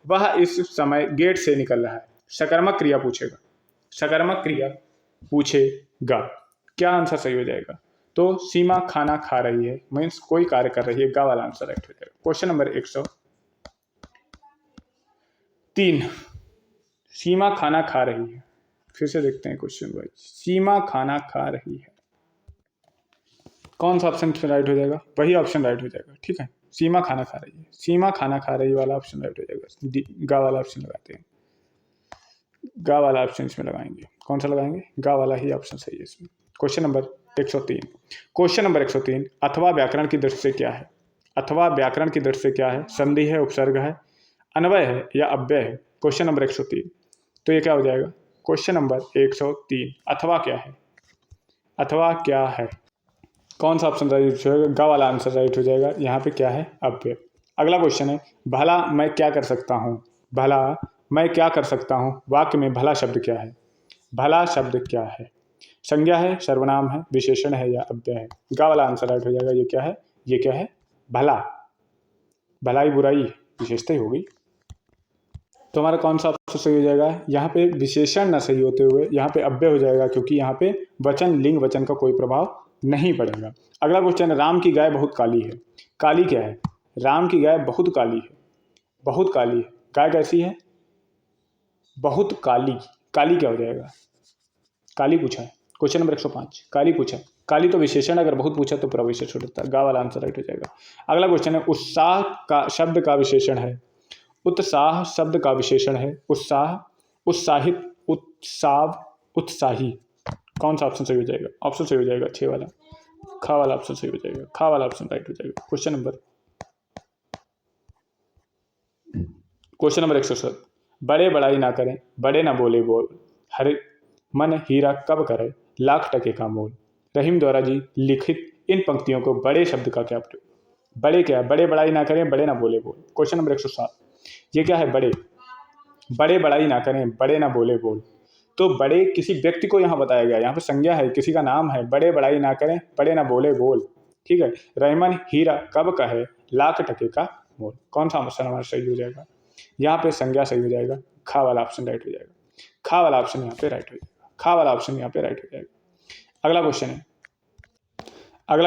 वह इस समय गेट से निकल रहा है। सकर्मक क्रिया पूछेगा, सकर्मक क्रिया पूछेगा, क्या आंसर सही हो जाएगा? तो सीमा खाना खा रही है, मीन्स कोई कार्य कर रही है, गा वाला आंसर राइट हो जाएगा। क्वेश्चन नंबर 103, सीमा खाना खा रही है। फिर से देखते हैं क्वेश्चन वाइज। सीमा खाना खा रही है, कौन सा ऑप्शन राइट हो जाएगा? वही ऑप्शन राइट हो जाएगा, ठीक है। सीमा खाना खा रही है, सीमा खाना खा रही वाला ऑप्शन राइट हो जाएगा। गा वाला ऑप्शन लगाते हैं, गा वाला ऑप्शन इसमें लगाएंगे। कौन सा लगाएंगे? गा वाला ही ऑप्शन सही है इसमें। क्वेश्चन नंबर 103, क्वेश्चन नंबर 103, अथवा व्याकरण की दृष्टि से क्या है? अथवा व्याकरण की दृष्टि से क्या है? संधि है, उपसर्ग है, अन्वय है या अव्यय है? क्वेश्चन नंबर 103, तो ये क्या हो जाएगा? क्वेश्चन नंबर 103, अथवा क्या है? अथवा क्या है? कौन सा ऑप्शन राइट हो जाएगा? गा वाला आंसर राइट हो जाएगा। यहाँ पे क्या है? अव्यय। अगला क्वेश्चन है, भला मैं क्या कर सकता हूँ? भला मैं क्या कर सकता हूँ, वाक्य में भला शब्द क्या है? भला शब्द क्या है? संज्ञा है, सर्वनाम है, विशेषण है या अव्यय है? गा वाला आंसर राइट हो जाएगा। ये क्या है? ये क्या है? भला। भलाई बुराई विशेषता ही होगी, तो हमारा कौन सा ऑप्शन सही हो जाएगा? यहाँ पे विशेषण न सही होते हुए यहाँ पे अव्यय हो जाएगा, क्योंकि यहाँ पे वचन, लिंग वचन का कोई प्रभाव नहीं पड़ेगा। अगला क्वेश्चन है, राम की गाय बहुत काली है। काली क्या है? राम की गाय बहुत काली है, बहुत काली है। गाय कैसी है? बहुत काली। काली क्या हो जाएगा? काली पूछा है, क्वेश्चन नंबर 105, काली पूछा है। काली तो विशेषण, अगर बहुत पूछा तो प्रविशेषण होता है। गा वाला आंसर राइट हो जाएगा। अगला क्वेश्चन है, उत्साह का शब्द का विशेषण है। उत्साह शब्द का विशेषण है। उत्साह, उत्साहित, उत्साव, उत्साही। कौन सा ऑप्शन सही हो जाएगा? ऑप्शन सही हो जाएगा 6 वाला, खा वाला ऑप्शन सही हो जाएगा। खा वाला ऑप्शन राइट हो जाएगा। क्वेश्चन नंबर 107, बड़े बड़ाई ना करें, बड़े ना बोले बोल, हर मन हीरा कब करे, लाख टके का मोल। रहीम द्वारा जी लिखित इन पंक्तियों को बड़े शब्द का क्या प्रयोग? बड़े क्या? बड़े बड़ाई ना करें, बड़े ना बोले बोल। क्वेश्चन नंबर 107, ये क्या है? बड़े। बड़े बड़ाई ना करें, बड़े ना बोले बोल, तो बड़े किसी व्यक्ति को यहाँ बताया गया, यहाँ पे संज्ञा है, किसी का नाम है। बड़े बड़ाई ना करें, बड़े ना बोले बोल, ठीक है। रहमान हीरा कब कहे, लाख टके का मोल। कौन सा ऑप्शन हमारा सही हो जाएगा? यहाँ पे संज्ञा सही हो जाएगा। खा वाला ऑप्शन राइट हो जाएगा। खा वाला ऑप्शन यहाँ पे राइट हो जाएगा। खा वाला ऑप्शन यहाँ पे राइट हो जाएगा। अगला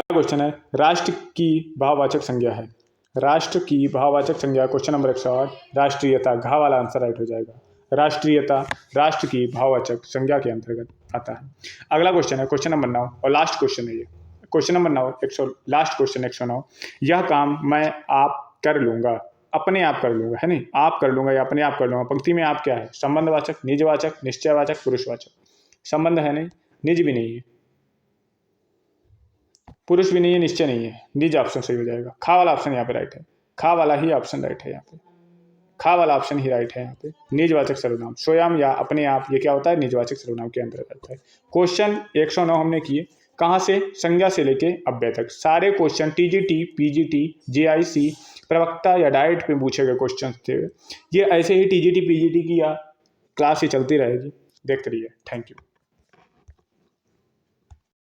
क्वेश्चन है, राष्ट्र की भाववाचक संज्ञा है। राष्ट्र की भाववाचक संज्ञा, क्वेश्चन नंबर 108, राष्ट्रीयता। घा वाला आंसर राइट हो जाएगा। राष्ट्रीयता राष्ट्र की भाववाचक संज्ञा के अंतर्गत आता है। अगला क्वेश्चन है क्वेश्चन नंबर 9 और लास्ट क्वेश्चन है ये। क्वेश्चन नंबर 9, लास्ट क्वेश्चन 109, यह काम मैं आप कर लूंगा, अपने आप कर लूंगा, है नहीं, आप कर लूंगा या अपने आप कर लूंगा। पंक्ति में आप क्या है? संबंधवाचक, निजवाचक, निश्चयवाचक, पुरुषवाचक। संबंध है नहीं, निज भी नहीं है, पुरुष भी नहीं है, निश्चय नहीं है, निज ऑप्शन सही हो जाएगा। खा वाला ऑप्शन यहाँ पे राइट है। खा वाला ही ऑप्शन राइट है यहाँ पे। खा वाला ऑप्शन ही राइट है यहाँ पे। निजवाचक सर्वनाम, स्वयं या अपने आप, ये क्या होता है? निजवाचक सर्वनाम के अंतर्गत आता है। क्वेश्चन 109 हमने किए, कहाँ से? संज्ञा से लेके अव्यय तक। सारे क्वेश्चन टीजीटी, पीजीटी, जेआईसी, प्रवक्ता या डाइट पे पूछे गए क्वेश्चन थे। ये ऐसे ही टीजीटी, पीजीटी की या क्लास ही चलती रहेगी, देखते रहिए। Thank you.